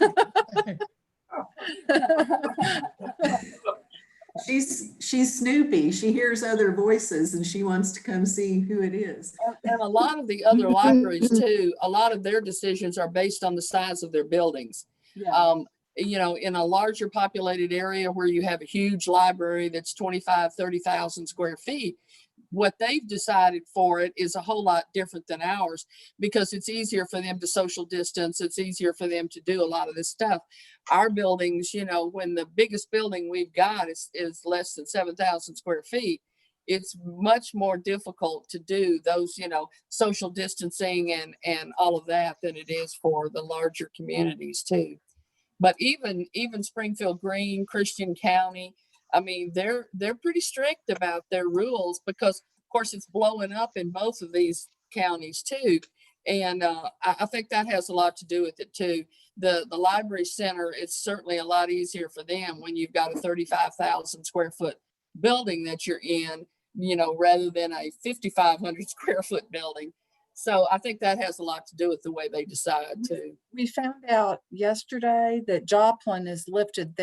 She's Snoopy. She hears other voices and she wants to come see who it is. And a lot of the other libraries too, a lot of their decisions are based on the size of their buildings. Yeah. In a larger populated area where you have a huge library that's 25, 30,000 square feet, what they've decided for it is a whole lot different than ours, because it's easier for them to social distance. It's easier for them to do a lot of this stuff. Our buildings, when the biggest building we've got is less than 7,000 square feet, it's much more difficult to do those, social distancing and all of that than it is for the larger communities too. But even Springfield Green, Christian County, I mean, they're pretty strict about their rules, because of course it's blowing up in both of these counties too. And I think that has a lot to do with it too. The library center, it's certainly a lot easier for them when you've got a 35,000 square foot building that you're in, rather than a 5,500 square foot building. So I think that has a lot to do with the way they decide too. We found out yesterday that Joplin has lifted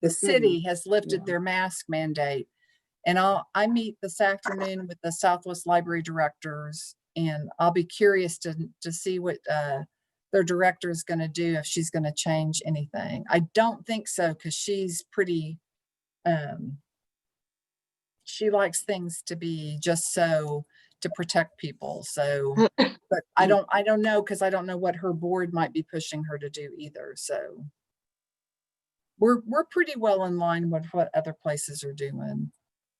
the city has lifted their mask mandate. And I meet this afternoon with the Southwest Library directors, and I'll be curious to see what their director is going to do, if she's going to change anything. I don't think so, because she's pretty, she likes things to be just so to protect people. So, but I don't know, because I don't know what her board might be pushing her to do either. So we're pretty well in line with what other places are doing.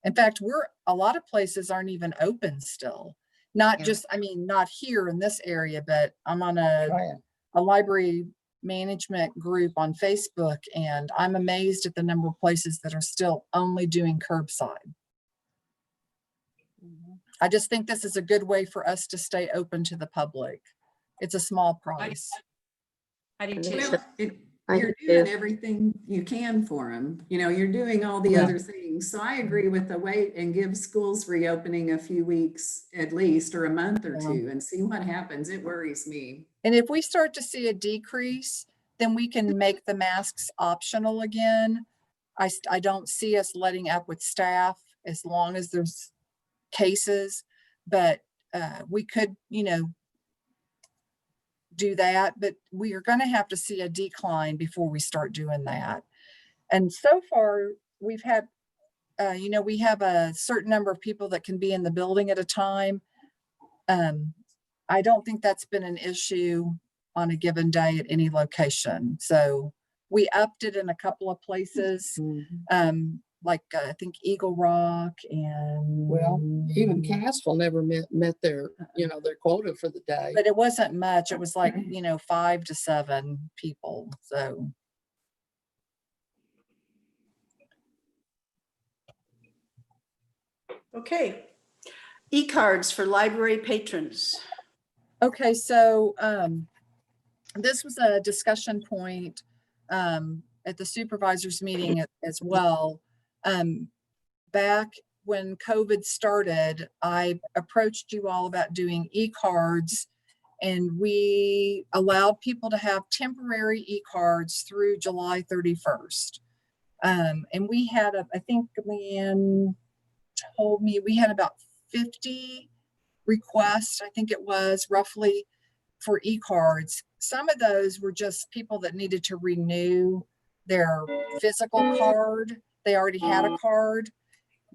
In fact, a lot of places aren't even open still. Not not here in this area, but I'm on a library management group on Facebook, and I'm amazed at the number of places that are still only doing curbside. I just think this is a good way for us to stay open to the public. It's a small price. I do too. Well, you're doing everything you can for them. You're doing all the other things. So I agree with the wait and give schools reopening a few weeks at least, or a month or two, and see what happens. It worries me. And if we start to see a decrease, then we can make the masks optional again. I don't see us letting up with staff as long as there's cases, but we could, do that, but we are going to have to see a decline before we start doing that. And so far we've had, we have a certain number of people that can be in the building at a time. I don't think that's been an issue on a given day at any location. So We upped it in a couple of places, like I think Eagle Rock and Well, even Cassville never met their, their quota for the day. but it wasn't much. It was like, 5 to 7 people. So Okay. E-cards for library patrons. okay, so this was a discussion point at the supervisors meeting as well. Back when COVID started, I approached you all about doing e-cards, and we allowed people to have temporary e-cards through July 31st. And we had, I think Leanne told me we had about 50 requests, I think it was roughly, for e-cards. Some of those were just people that needed to renew their physical card. They already had a card.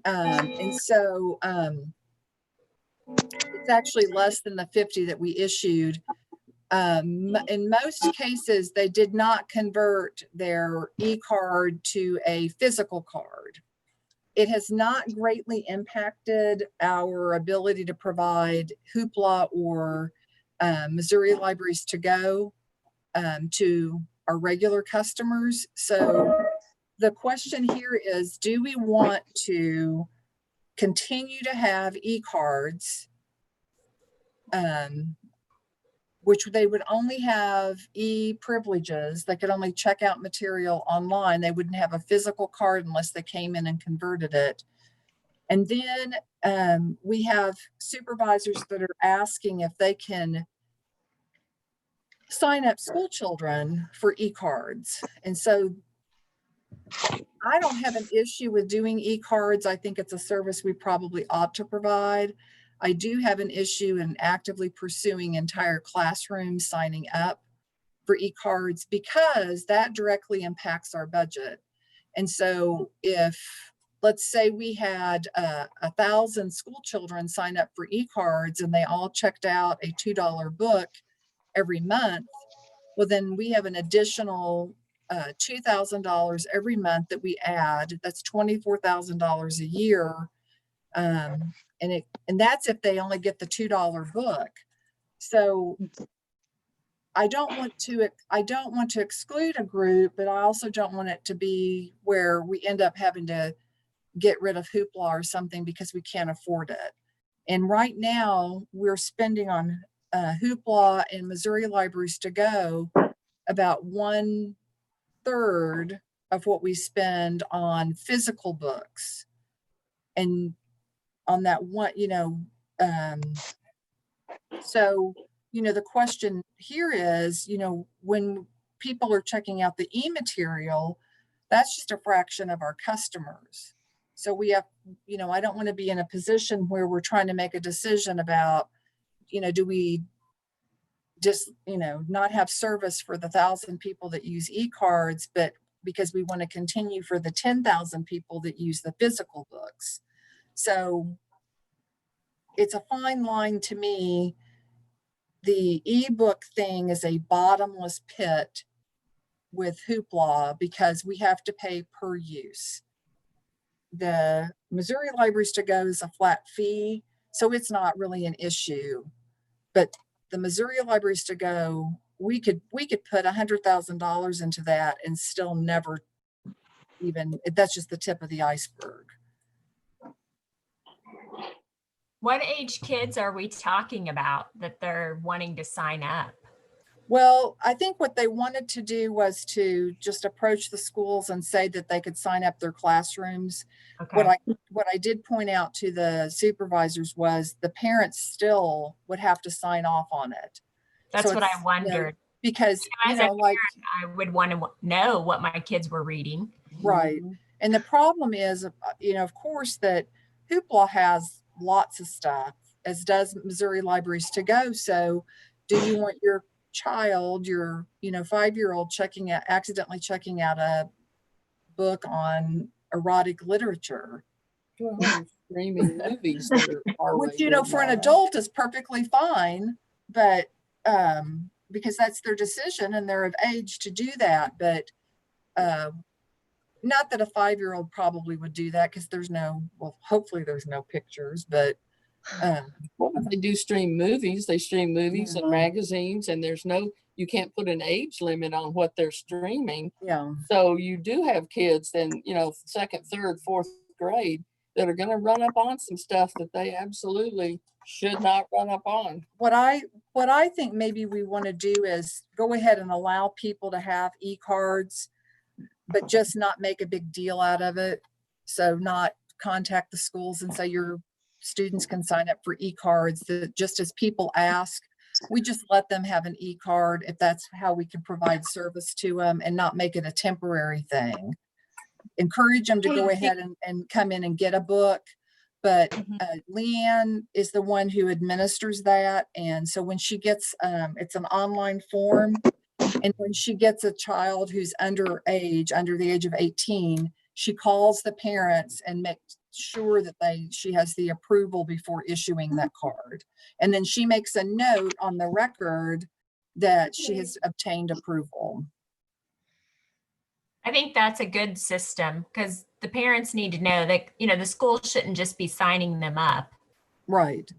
And so it's actually less than the 50 that we issued. In most cases, they did not convert their e-card to a physical card. It has not greatly impacted our ability to provide Hoopla or Missouri Libraries to Go to our regular customers. So the question here is, do we want to continue to have e-cards, which they would only have e-privileges? They could only check out material online. They wouldn't have a physical card unless they came in and converted it. And then we have supervisors that are asking if they can sign up school children for e-cards. And so I don't have an issue with doing e-cards. I think it's a service we probably ought to provide. I do have an issue in actively pursuing entire classrooms signing up for e-cards because that directly impacts our budget. And so if, let's say we had 1,000 school children sign up for e-cards and they all checked out a $2 book every month, well, then we have an additional $2,000 every month that we add. That's $24,000 a year. And that's if they only get the $2 book. So I don't want to exclude a group, but I also don't want it to be where we end up having to get rid of Hoopla or something because we can't afford it. And right now we're spending on Hoopla and Missouri Libraries to Go about 1/3 of what we spend on physical books. And on that one, so, the question here is, when people are checking out the e-material, that's just a fraction of our customers. So we have, I don't want to be in a position where we're trying to make a decision about, do we just, not have service for the 1,000 people that use e-cards, but because we want to continue for the 10,000 people that use the physical books. So it's a fine line to me. The ebook thing is a bottomless pit with Hoopla because we have to pay per use. The Missouri Libraries to Go is a flat fee, so it's not really an issue. But the Missouri Libraries to Go, we could put $100,000 into that and still never even, that's just the tip of the iceberg. What age kids are we talking about that they're wanting to sign up? Well, I think what they wanted to do was to just approach the schools and say that they could sign up their classrooms. Okay. What I did point out to the supervisors was the parents still would have to sign off on it. That's So what I wondered. because, As a parent, I would want to know what my kids were reading. right. And the problem is, of course, that Hoopla has lots of stuff, as does Missouri Libraries to Go. So do you want your child, your 5-year-old accidentally checking out a book on erotic literature? Well, streaming movies that are Which, for an adult is perfectly fine, but because that's their decision and they're of age to do that. But Not that a 5-year-old probably would do that because there's no, well, hopefully there's no pictures, but Well, if they do stream movies, they stream movies and Yeah. magazines, and you can't put an age limit on what they're streaming. yeah. So you do have kids in, second, third, fourth grade that are going to run up on some stuff that they absolutely should not run up on. What I think maybe we want to do is go ahead and allow people to have e-cards, but just not make a big deal out of it. So not contact the schools and say your students can sign up for e-cards, that just as people ask, we just let them have an e-card if that's how we can provide service to them and not make it a temporary thing. Encourage them to go ahead and come in and get a book. But Leanne is the one who administers that. And so when she gets, it's an online form. And when she gets a child who's under the age of 18, she calls the parents and makes sure that she has the approval before issuing that card. And then she makes a note on the record that she has obtained approval. I think that's a good system because the parents need to know that, the school shouldn't just be signing them up. Right.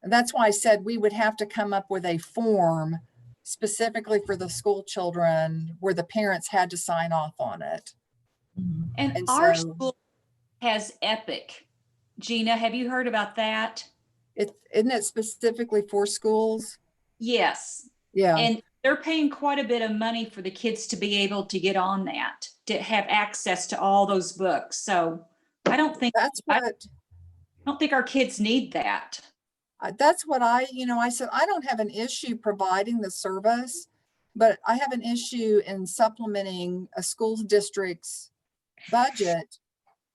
And that's why I said we would have to come up with a form specifically for the school children where the parents had to sign off on it. And And our so- school has Epic. Gina, have you heard about that? Isn't it specifically for schools? Yes. Yeah. And they're paying quite a bit of money for the kids to be able to get on that, to have access to all those books. So I don't think our kids need that. That's what I said, I don't have an issue providing the service, but I have an issue in supplementing a school district's budget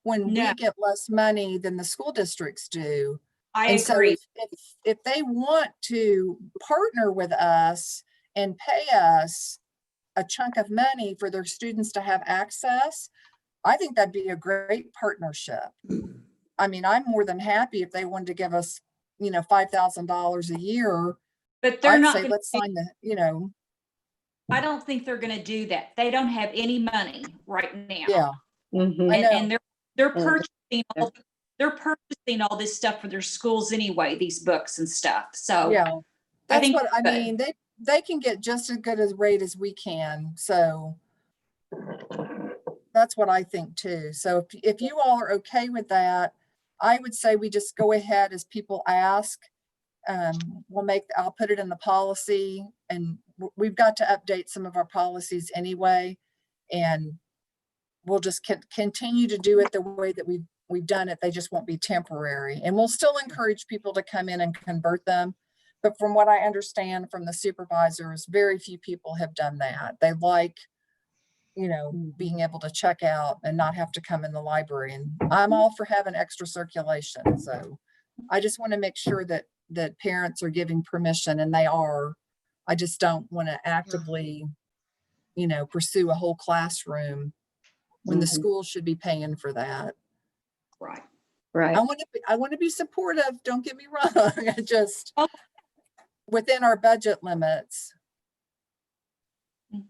when we get less money than the school districts do. I And agree. So if they want to partner with us and pay us a chunk of money for their students to have access, I think that'd be a great partnership. I mean, I'm more than happy if they wanted to give us, $5,000 a year. But they're I'd not say gonna let's sign the, I don't think they're going to do that. They don't have any money right now. yeah. Mhm. I know. And they're Yeah. purchasing all this stuff for their schools anyway, these books and stuff. So Yeah, I that's think what I good. mean. They can get just as good a rate as we can. So that's what I think too. So if you all are okay with that, I would say we just go ahead as people ask. I'll put it in the policy, and we've got to update some of our policies anyway. And we'll just continue to do it the way that we've done it. They just won't be temporary, and we'll still encourage people to come in and convert them. But from what I understand from the supervisors, very few people have done that. They like, being able to check out and not have to come in the library. And I'm all for having extra circulation. So I just want to make sure that parents are giving permission, and they are. I just don't want to actively, pursue a whole classroom when the school should be paying for that. right. Right. I want to be supportive. Don't get me wrong. I just within our budget limits.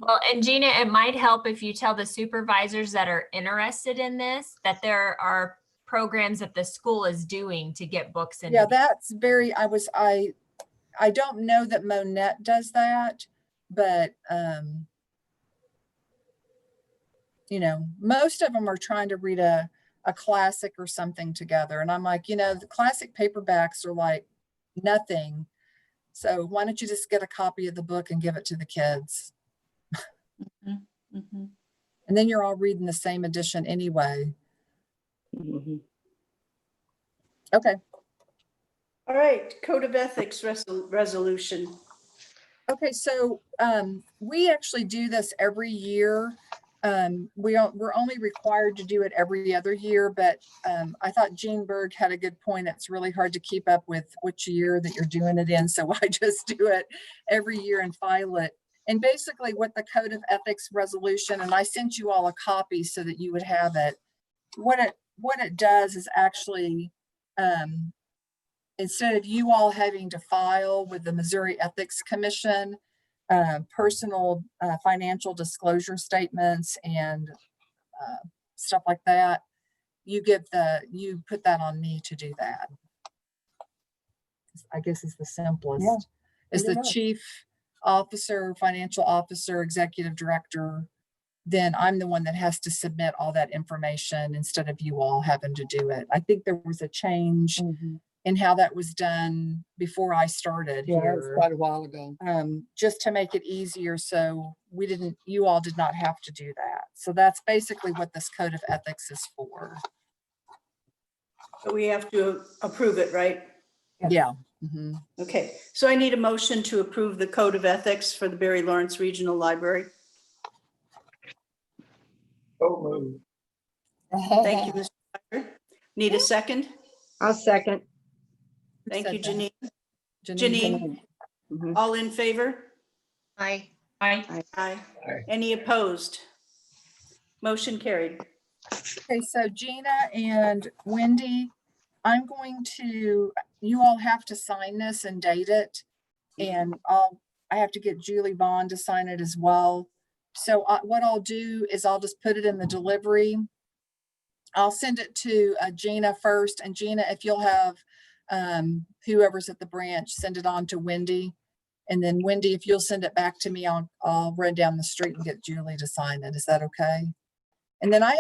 Well, and Gina, it might help if you tell the supervisors that are interested in this, that there are programs that the school is doing to get books in. Yeah, that's I don't know that Monette does that, but most of them are trying to read a classic or something together. And I'm like, the classic paperbacks are like nothing. So why don't you just get a copy of the book and give it to the kids? Mhm. And then you're all reading the same edition anyway. Mhm. Okay. All right, Code of Ethics resolution. Okay, so we actually do this every year. We're only required to do it every other year, but I thought Jean Berg had a good point. It's really hard to keep up with which year that you're doing it in. So I just do it every year and file it. And basically what the Code of Ethics resolution, and I sent you all a copy so that you would have it. What it does is actually, instead of you all having to file with the Missouri Ethics Commission, personal financial disclosure statements and stuff like that, you put that on me to do that. I guess is the simplest. Yeah, Is pretty the much. chief officer, financial officer, executive director, then I'm the one that has to submit all that information instead of you all having to do it. I think there was a change in how that was done before I started Yeah, that was here, quite a while ago. just to make it easier. So you all did not have to do that. So that's basically what this code of ethics is for. But we have to approve it, right? Yeah. Mhm. Okay, so I need a motion to approve the code of ethics for the Barry Lawrence Regional Library. So moved. Thank you, Mr. Ryder. Need a second? I'll second. Who Thank said you, that? Janine. Mhm. All in favor? I, I, Aye. Aye. Any opposed? Motion carried. Okay, so Gina and Wendy, you all have to sign this and date it. And I have to get Julie Vaughn to sign it as well. So what I'll do is I'll just put it in the delivery. I'll send it to Gina first, and Gina, if you'll have whoever's at the branch, send it on to Wendy. And then Wendy, if you'll send it back to me, I'll run down the street and get Julie to sign it. Is that okay? And then I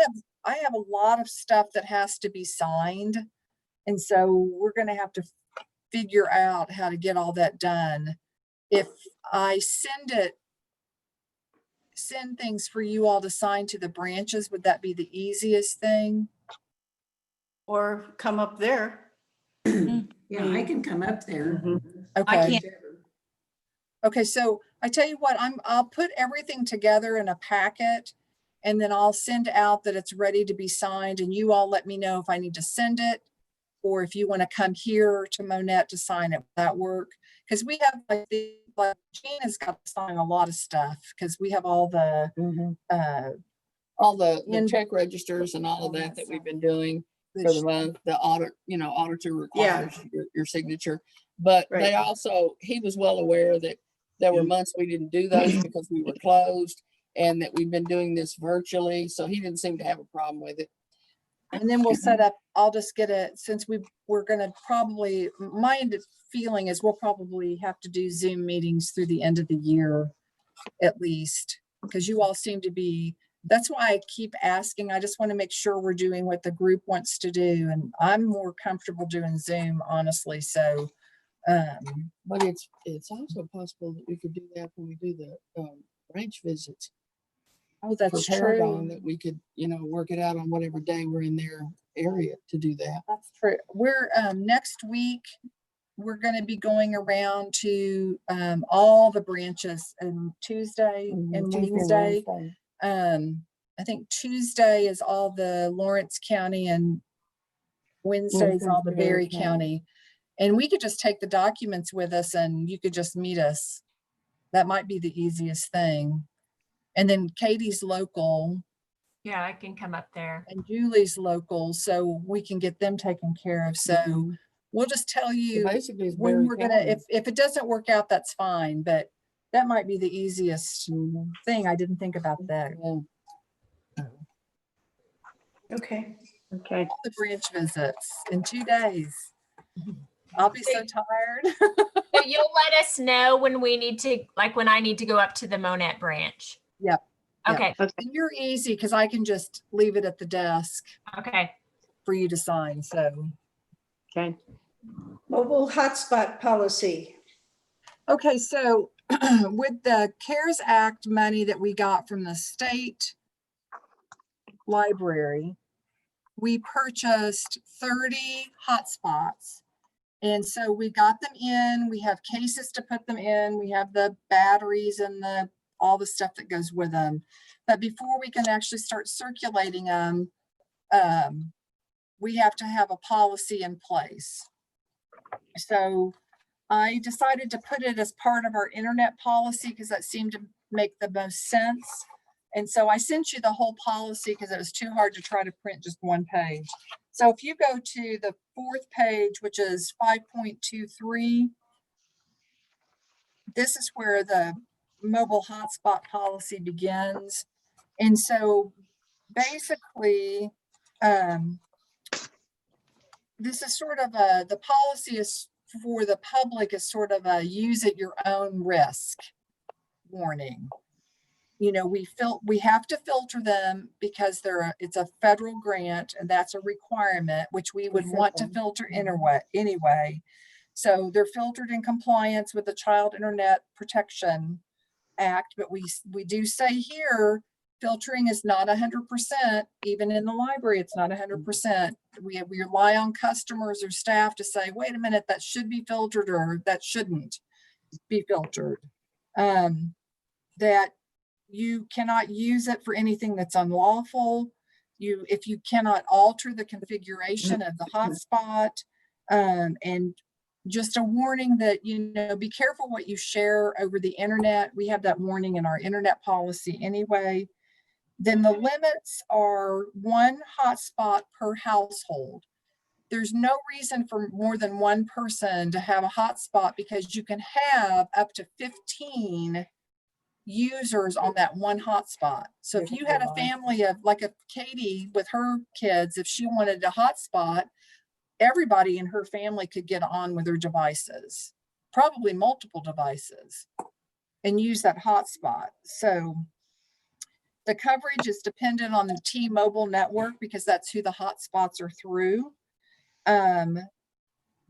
have a lot of stuff that has to be signed. And so we're going to have to figure out how to get all that done. If I send things for you all to sign to the branches, would that be the easiest thing? Or come up there. Yeah, I can come up there. Okay. I can't. Whichever. Okay, so I tell you what, I'll put everything together in a packet, and then I'll send out that it's ready to be signed, and you all let me know if I need to send it or if you want to come here to Monette to sign it. Will that work? Because we have like Gina's got to sign a lot of stuff because we have all the All the In- check registers and all of that we've been doing for the month, the auditor requires your signature. But Right. they also, he was well aware that there were months we didn't do those because we were closed and that we've been doing this virtually. So he didn't seem to have a problem with it. And then we'll set up, I'll just get it, since we're going to probably, my feeling is we'll probably have to do Zoom meetings through the end of the year at least, because you all seem to be, that's why I keep asking. I just want to make sure we're doing what the group wants to do. And I'm more comfortable doing Zoom, honestly. So, But it's also possible that we could do that when we do the branch visits. oh, For that's Paragon, true. that we could, work it out on whatever day we're in their area to do that. That's true. We're next week, we're going to be going around to all the branches and Tuesday and Wednesday. I think Tuesday is all the Lawrence County and Wednesday is all the Berry County. And we could just take the documents with us and you could just meet us. That might be the easiest thing. And then Katie's local Yeah, I can come up there. and Julie's local, so we can get them taken care of. So we'll just tell you Basically, it's when Berry we're gonna, County. if it doesn't work out, that's fine, but that might be the easiest thing. I didn't think about that. Yeah. Okay. Okay. The branch visits in 2 days. I'll be so tired. So you'll let us know when we need to, like when I need to go up to the Monette branch. Yep. Yep. Okay. And you're easy because I can just leave it at the desk Okay. for you to sign. So, Okay. Mobile hotspot policy. okay. So with the CARES Act money that we got from the state library, we purchased 30 hotspots. And so we got them in, we have cases to put them in, we have the batteries and all the stuff that goes with them. But before we can actually start circulating them, we have to have a policy in place. So I decided to put it as part of our internet policy because that seemed to make the most sense. And so I sent you the whole policy because it was too hard to try to print just one page. So if you go to the 4th page, which is 5.23, this is where mobile hotspot policy begins. And so basically, this is sort of the policy is for the public is sort of a use at your own risk warning. You know, we have to filter them because it's a federal grant, and that's a requirement, which we would want to filter anyway. So they're filtered in compliance with the Child Internet Protection Act, but we do say here, filtering is not 100%. Even in the library, it's not 100%. We rely on customers or staff to say, wait a minute, that should be filtered or that shouldn't be filtered. That you cannot use it for anything that's unlawful. If you cannot alter the configuration of the hotspot, and just a warning that, you know, be careful what you share over the internet. We have that warning in our internet policy anyway. Then the limits are 1 hotspot per household. There's no reason for more than 1 person to have a hotspot because you can have up to 15 users on that 1 hotspot. So if you had a family of like a Katie with her kids, if she wanted a hotspot, everybody in her family could get on with their devices, probably multiple devices, and use that hotspot. So the coverage is dependent on the T-Mobile network because that's who the hotspots are through. The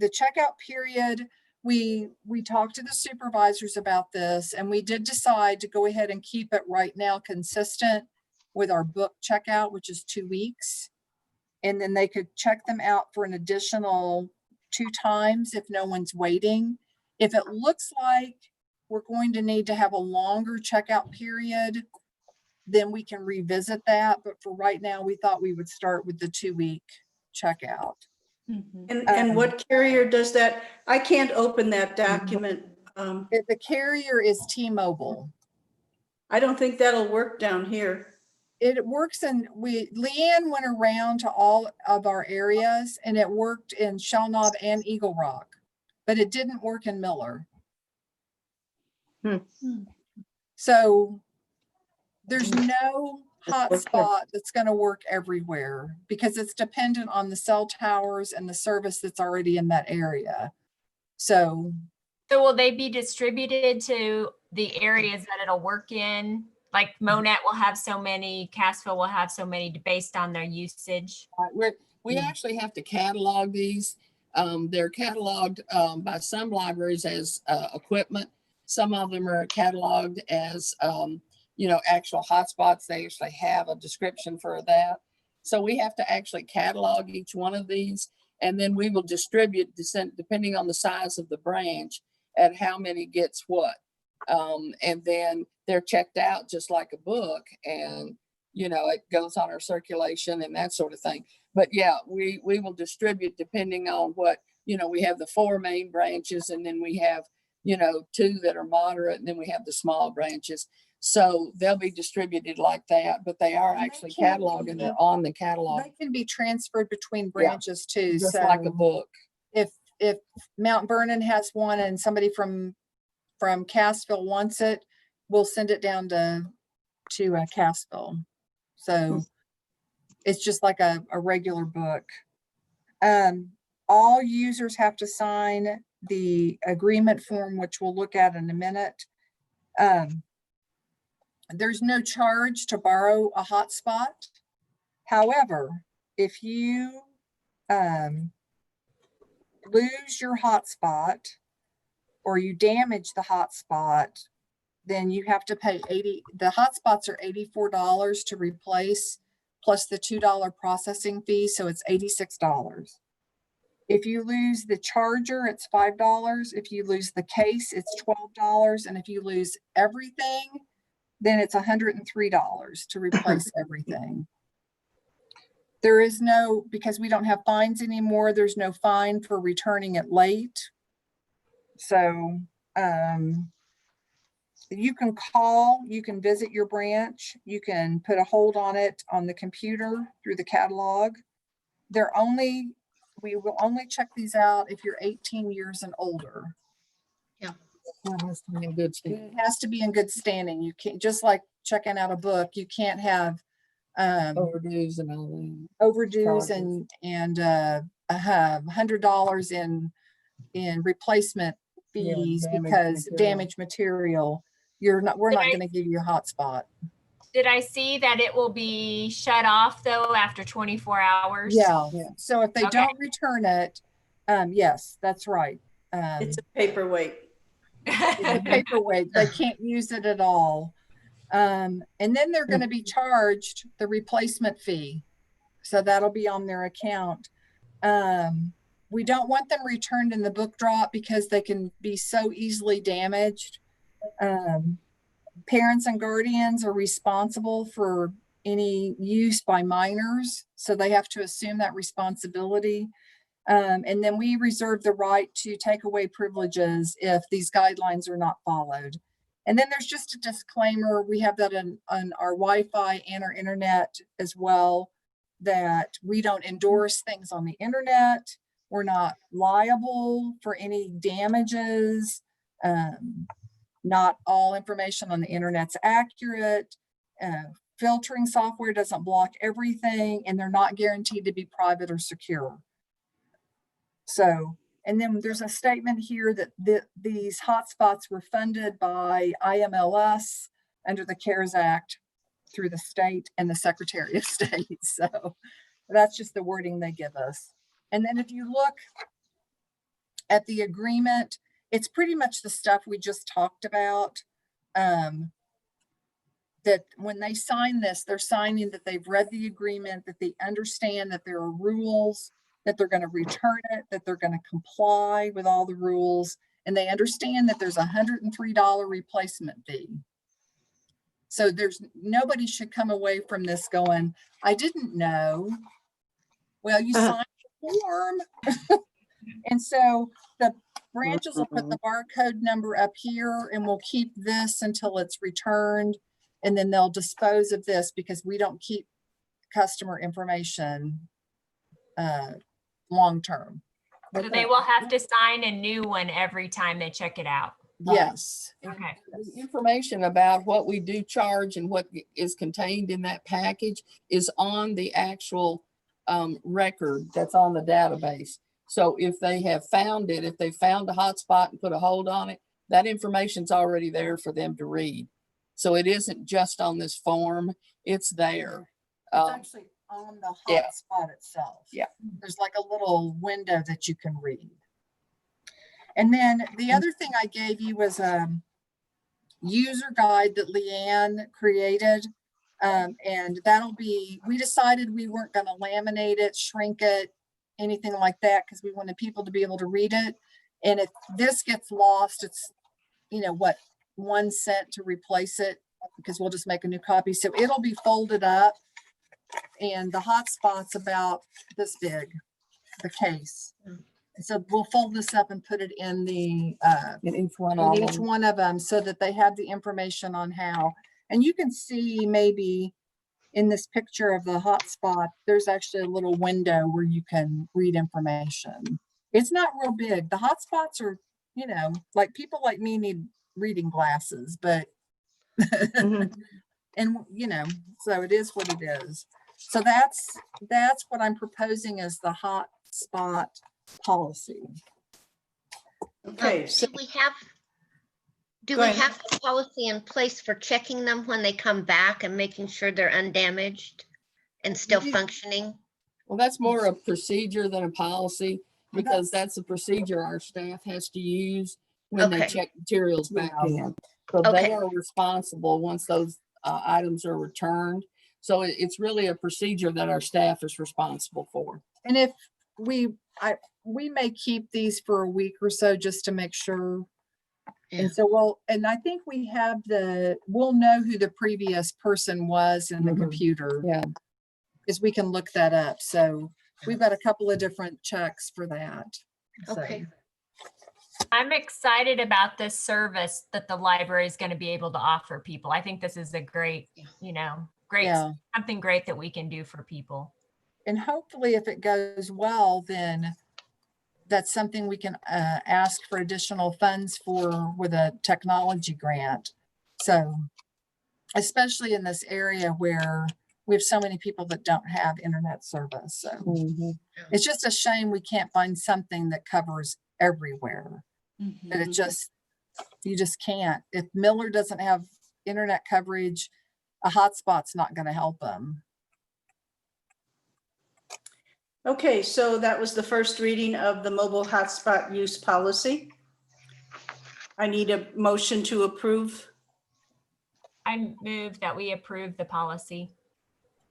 checkout period, we talked to the supervisors about this, and we did decide to go ahead and keep it right now consistent with our book checkout, which is 2 weeks. And then they could check them out for an additional 2 times if no one's waiting. If it looks like we're going to need to have a longer checkout period, then we can revisit that. But for right now, we thought we would start with the 2-week checkout. And what carrier does that? I can't open that document. The carrier is T-Mobile. I don't think that'll work down here. It works Leanne went around to all of our areas, and it worked in Shell Knob and Eagle Rock, but it didn't work in Miller. So there's no hotspot that's going to work everywhere because it's dependent on the cell towers and the service that's already in that area. So will they be distributed to the areas that it'll work in? Like Monat will have so many, Cassville will have so many based on their usage. We actually have to catalog these. They're cataloged by some libraries as equipment. Some of them are cataloged as, you know, actual hotspots. They actually have a description for that. So we have to actually catalog each one of these, and then we will distribute, depending on the size of the branch, at how many gets what. And then they're checked out just like a book, and, you know, it goes on our circulation and that sort of thing. But yeah, we will distribute depending on what, you know, we have the 4 main branches, and then we have, you know, 2 that are moderate, and then we have the small branches. So they'll be distributed like that, but they are actually cataloged, and they're on the catalog. They can be transferred between branches too. Just so like a book. If Mount Vernon has one and somebody from Cassville wants it, we'll send it down to Cassville. So it's just like a regular book. All users have to sign the agreement form, which we'll look at in a minute. There's no charge to borrow a hotspot. However, if you lose your hotspot or you damage the hotspot, then you have to pay the hotspots are $84 to replace, plus the $2 processing fee. So it's $86. If you lose the charger, it's $5. If you lose the case, it's $12. And if you lose everything, then it's $103 to replace everything. There is no, because we don't have fines anymore, there's no fine for returning it late. So you can call, you can visit your branch, you can put a hold on it on the computer through the catalog. We will only check these out if you're 18 years and older. Yeah. Well, it has to be in good standing. It has to be in good standing. You can't, just like checking out a book, you can't have Overdues and all that. overdues Charges. and $100 in replacement Yeah, fees damaged because material. damaged material. We're not going to give you a hotspot. Did I see that it will be shut off though after 24 hours? Yeah. Yeah. So if they Okay. don't return it, yes, that's right. It's a paperweight. It's a paperweight. They can't use it at all. And then they're going to be charged the replacement fee. So that'll be on their account. We don't want them returned in the book drop because they can be so easily damaged. Parents and guardians are responsible for any use by minors, so they have to assume that responsibility. And then we reserve the right to take away privileges if these guidelines are not followed. And then there's just a disclaimer. We have that on our Wi-Fi and our internet as well, that we don't endorse things on the internet. We're not liable for any damages. Not all information on the internet's accurate. Filtering software doesn't block everything, and they're not guaranteed to be private or secure. So, and then there's a statement here that these hotspots were funded by IMLS under the CARES Act through the state and the Secretary of State. So that's just the wording they give us. And then if you look at the agreement, it's pretty much the stuff we just talked about. That when they sign this, they're signing that they've read the agreement, that they understand that there are rules, that they're going to return it, that they're going to comply with all the rules, and they understand that there's a $103 replacement fee. So nobody should come away from this going, I didn't know. Well, you signed the form. And so the branches will put the barcode number up here, and we'll keep this until it's returned. And then they'll dispose of this because we don't keep customer information long-term. So they will have to sign a new one every time they check it out. Yes. Okay. The information about what we do charge and what is contained in that package is on the actual record that's on the database. So if they have found it, if they found a hotspot and put a hold on it, that information's already there for them to read. So it isn't just on this form, it's there. It's actually on the hotspot itself. Yeah. There's like a little window that you can read. And then the other thing I gave you was a user guide that Leanne created. And that'll be, we decided we weren't going to laminate it, shrink it, anything like that, because we wanted people to be able to read it. And if this gets lost, it's, what, 1 cent to replace it, because we'll just make a new copy. So it'll be folded up, and the hotspot's about this big, the case. So we'll fold this up and put it in the In each one in of each them. one of them, so that they have the information on how. And you can see maybe in this picture of the hotspot, there's actually a little window where you can read information. It's not real big. The hotspots are, like people like me need reading glasses, but and so it is what it is. So that's what I'm proposing as the hotspot policy. Okay, so Do we have Go ahead. a policy in place for checking them when they come back and making sure they're undamaged and still functioning? Well, that's more a procedure than a policy, because that's a procedure our staff has to use when they Okay. check materials back Yeah. in. So Okay. they are responsible once those items are returned. So it's really a procedure that our staff is responsible for. And if we may keep these for a week or so just to make sure. Yeah. And so and I think we'll know who the previous person was in the Mhm. computer. Yeah. Because we can look that up. So we've got a couple of different checks for that. So, Okay. I'm excited about this service that the library is going to be able to offer people. I think this is a great, great, Yeah. something great that we can do for people. And hopefully if it goes well, then that's something we can ask for additional funds for with a technology grant. So especially in this area where we have so many people that don't have internet service. So it's just a shame we can't find something that covers everywhere. That it just, you just can't. If Miller doesn't have internet coverage, a hotspot's not going to help them. Okay, so that was the first reading of the mobile hotspot use policy. I need a motion to approve. I move that we approve the policy.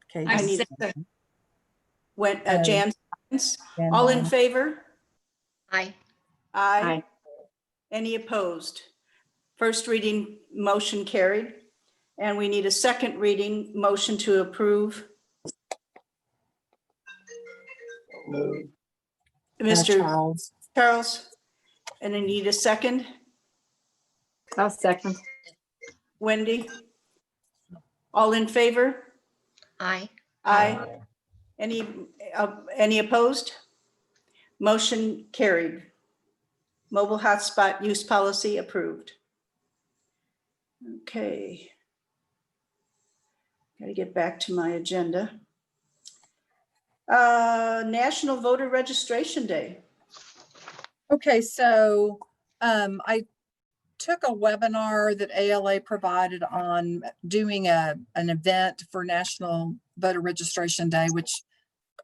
Okay. I need a second. Jan seconds. Jan All in Vaughn. favor? Aye. Aye. Any opposed? First reading motion carried. And we need a second reading motion to approve. Mr. Charles, and I need a second. I'll second. Wendy? All in favor? Aye. Aye. Any opposed? Motion carried. Mobile hotspot use policy approved. Okay. Got to get back to my agenda. National Voter Registration Day. Okay, so I took a webinar that ALA provided on doing an event for National Voter Registration Day, which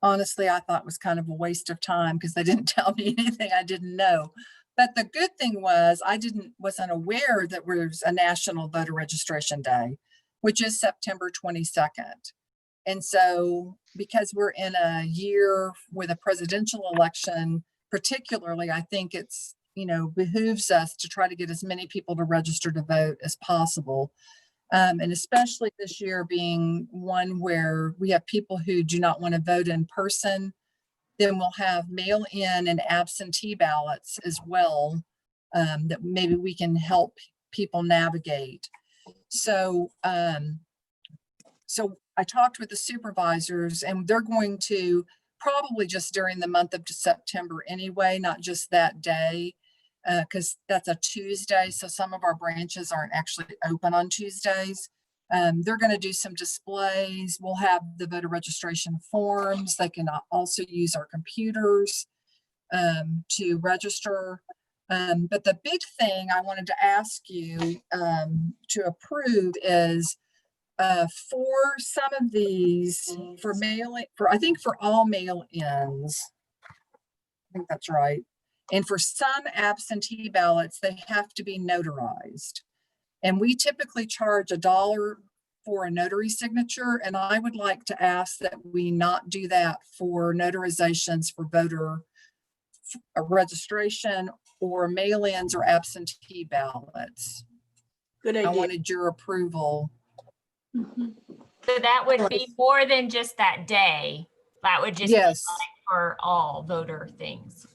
honestly I thought was kind of a waste of time because they didn't tell me anything I didn't know. But the good thing was I wasn't aware that there was a National Voter Registration Day, which is September 22nd. And so because we're in a year with a presidential election, particularly, I think it's, behooves us to try to get as many people to register to vote as possible. And especially this year being one where we have people who do not want to vote in person, then we'll have mail-in and absentee ballots as well, that maybe we can help people navigate. So, so I talked with the supervisors and they're going to probably just during the month of September anyway, not just that day, because that's a Tuesday. So some of our branches aren't actually open on Tuesdays. They're going to do some displays. We'll have the voter registration forms. They can also use our computers to register. But the big thing I wanted to ask you to approve is for some of these, for mailing, I think for all mail-ins, I think that's right. And for some absentee ballots, they have to be notarized. And we typically charge $1 for a notary signature. And I would like to ask that we not do that for notarizations for voter registration or mail-ins or absentee ballots. Good idea. I wanted your approval. So that would be more than just that day. That would just be like for all voter things.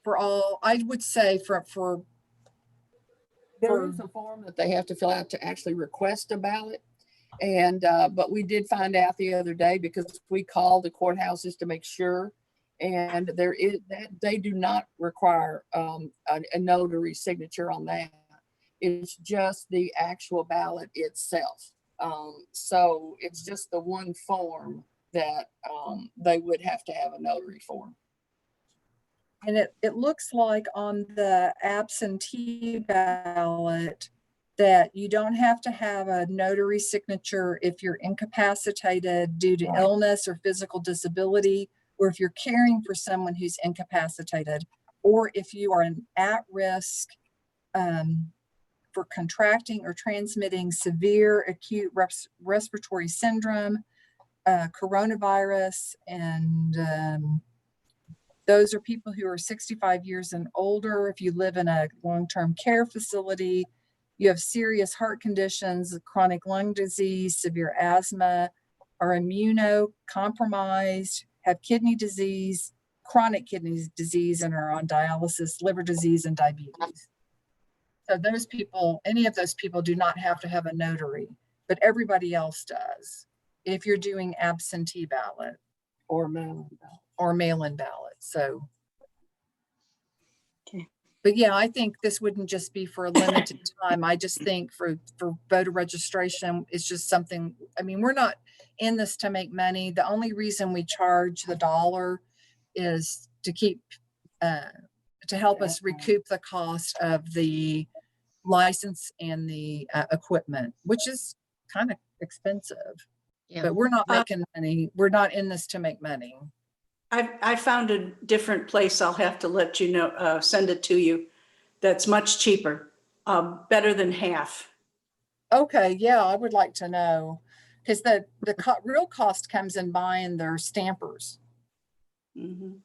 For all, I would say for there is a form that they have to fill out to actually request a ballot. And, but we did find out the other day because we called the courthouses to make sure, and there is that they do not require a notary signature on that. It's just the actual ballot itself. So it's just the one form that they would have to have a notary for. And it looks like on the absentee ballot that you don't have to have a notary signature if you're incapacitated due to illness or physical disability, or if you're caring for someone who's incapacitated, or if you are at risk for contracting or transmitting severe acute respiratory syndrome, coronavirus, and those are people who are 65 years and older. If you live in a long-term care facility, you have serious heart conditions, chronic lung disease, severe asthma, are immunocompromised, have kidney disease, chronic kidney disease, and are on dialysis, liver disease, and diabetes. So those people, any of those people do not have to have a notary, but everybody else does if you're doing absentee ballot Or mail-in ballot. or mail-in ballot. So But yeah, I think this wouldn't just be for a limited time. I just think for voter registration, it's just something, I mean, we're not in this to make money. The only reason we charge the dollar is to keep, to help us recoup the cost of the license and the equipment, which is kind of expensive. Yeah. But we're not making money. We're not in this to make money. I found a different place. I'll have to let you know, send it to you. That's much cheaper, better than half. Okay, yeah, I would like to know, because the real cost comes in buying their stampers. Mhm.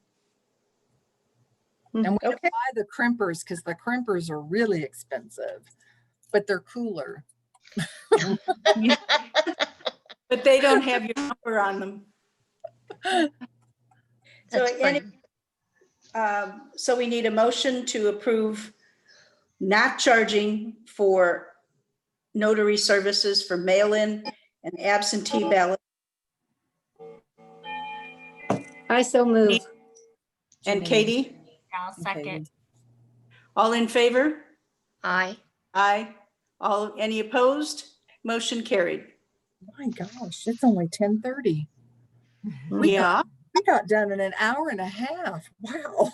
And we Okay. buy the crimpers because the crimpers are really expensive, but they're cooler. But they don't have your number on them. That's So we need a motion to approve not charging for notary services for mail-in and absentee ballot. I so move. And Janine. Katie, I'll second. all in favor? Aye. Aye. Any opposed? Motion carried. My gosh, it's only 10:30. Yeah. We got done in an hour and a half. Wow.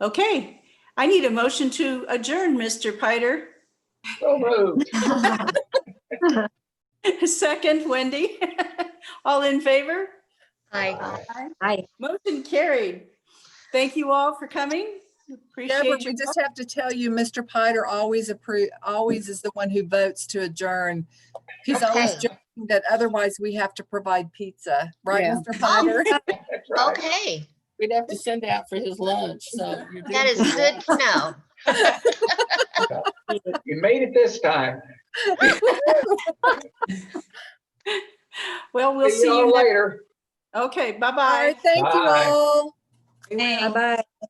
Okay. I need a motion to adjourn, Mr. Piter. So moved. Second, Wendy. All in favor? Aye. Aye. Motion carried. Thank you all for coming. Deborah, Appreciate we you. just have to tell you, Mr. Piter always is the one who votes to adjourn. He's always Okay. joking that otherwise we have to provide pizza, right, Yeah. Mr. Piter? That's right. Okay, We'd have to send out for his lunch, so. you're that doing is good to know. You made it this time. Well, we'll See see you y'all next. later. Okay, All bye-bye. right, thank you Bye. all. Thanks. Bye-bye.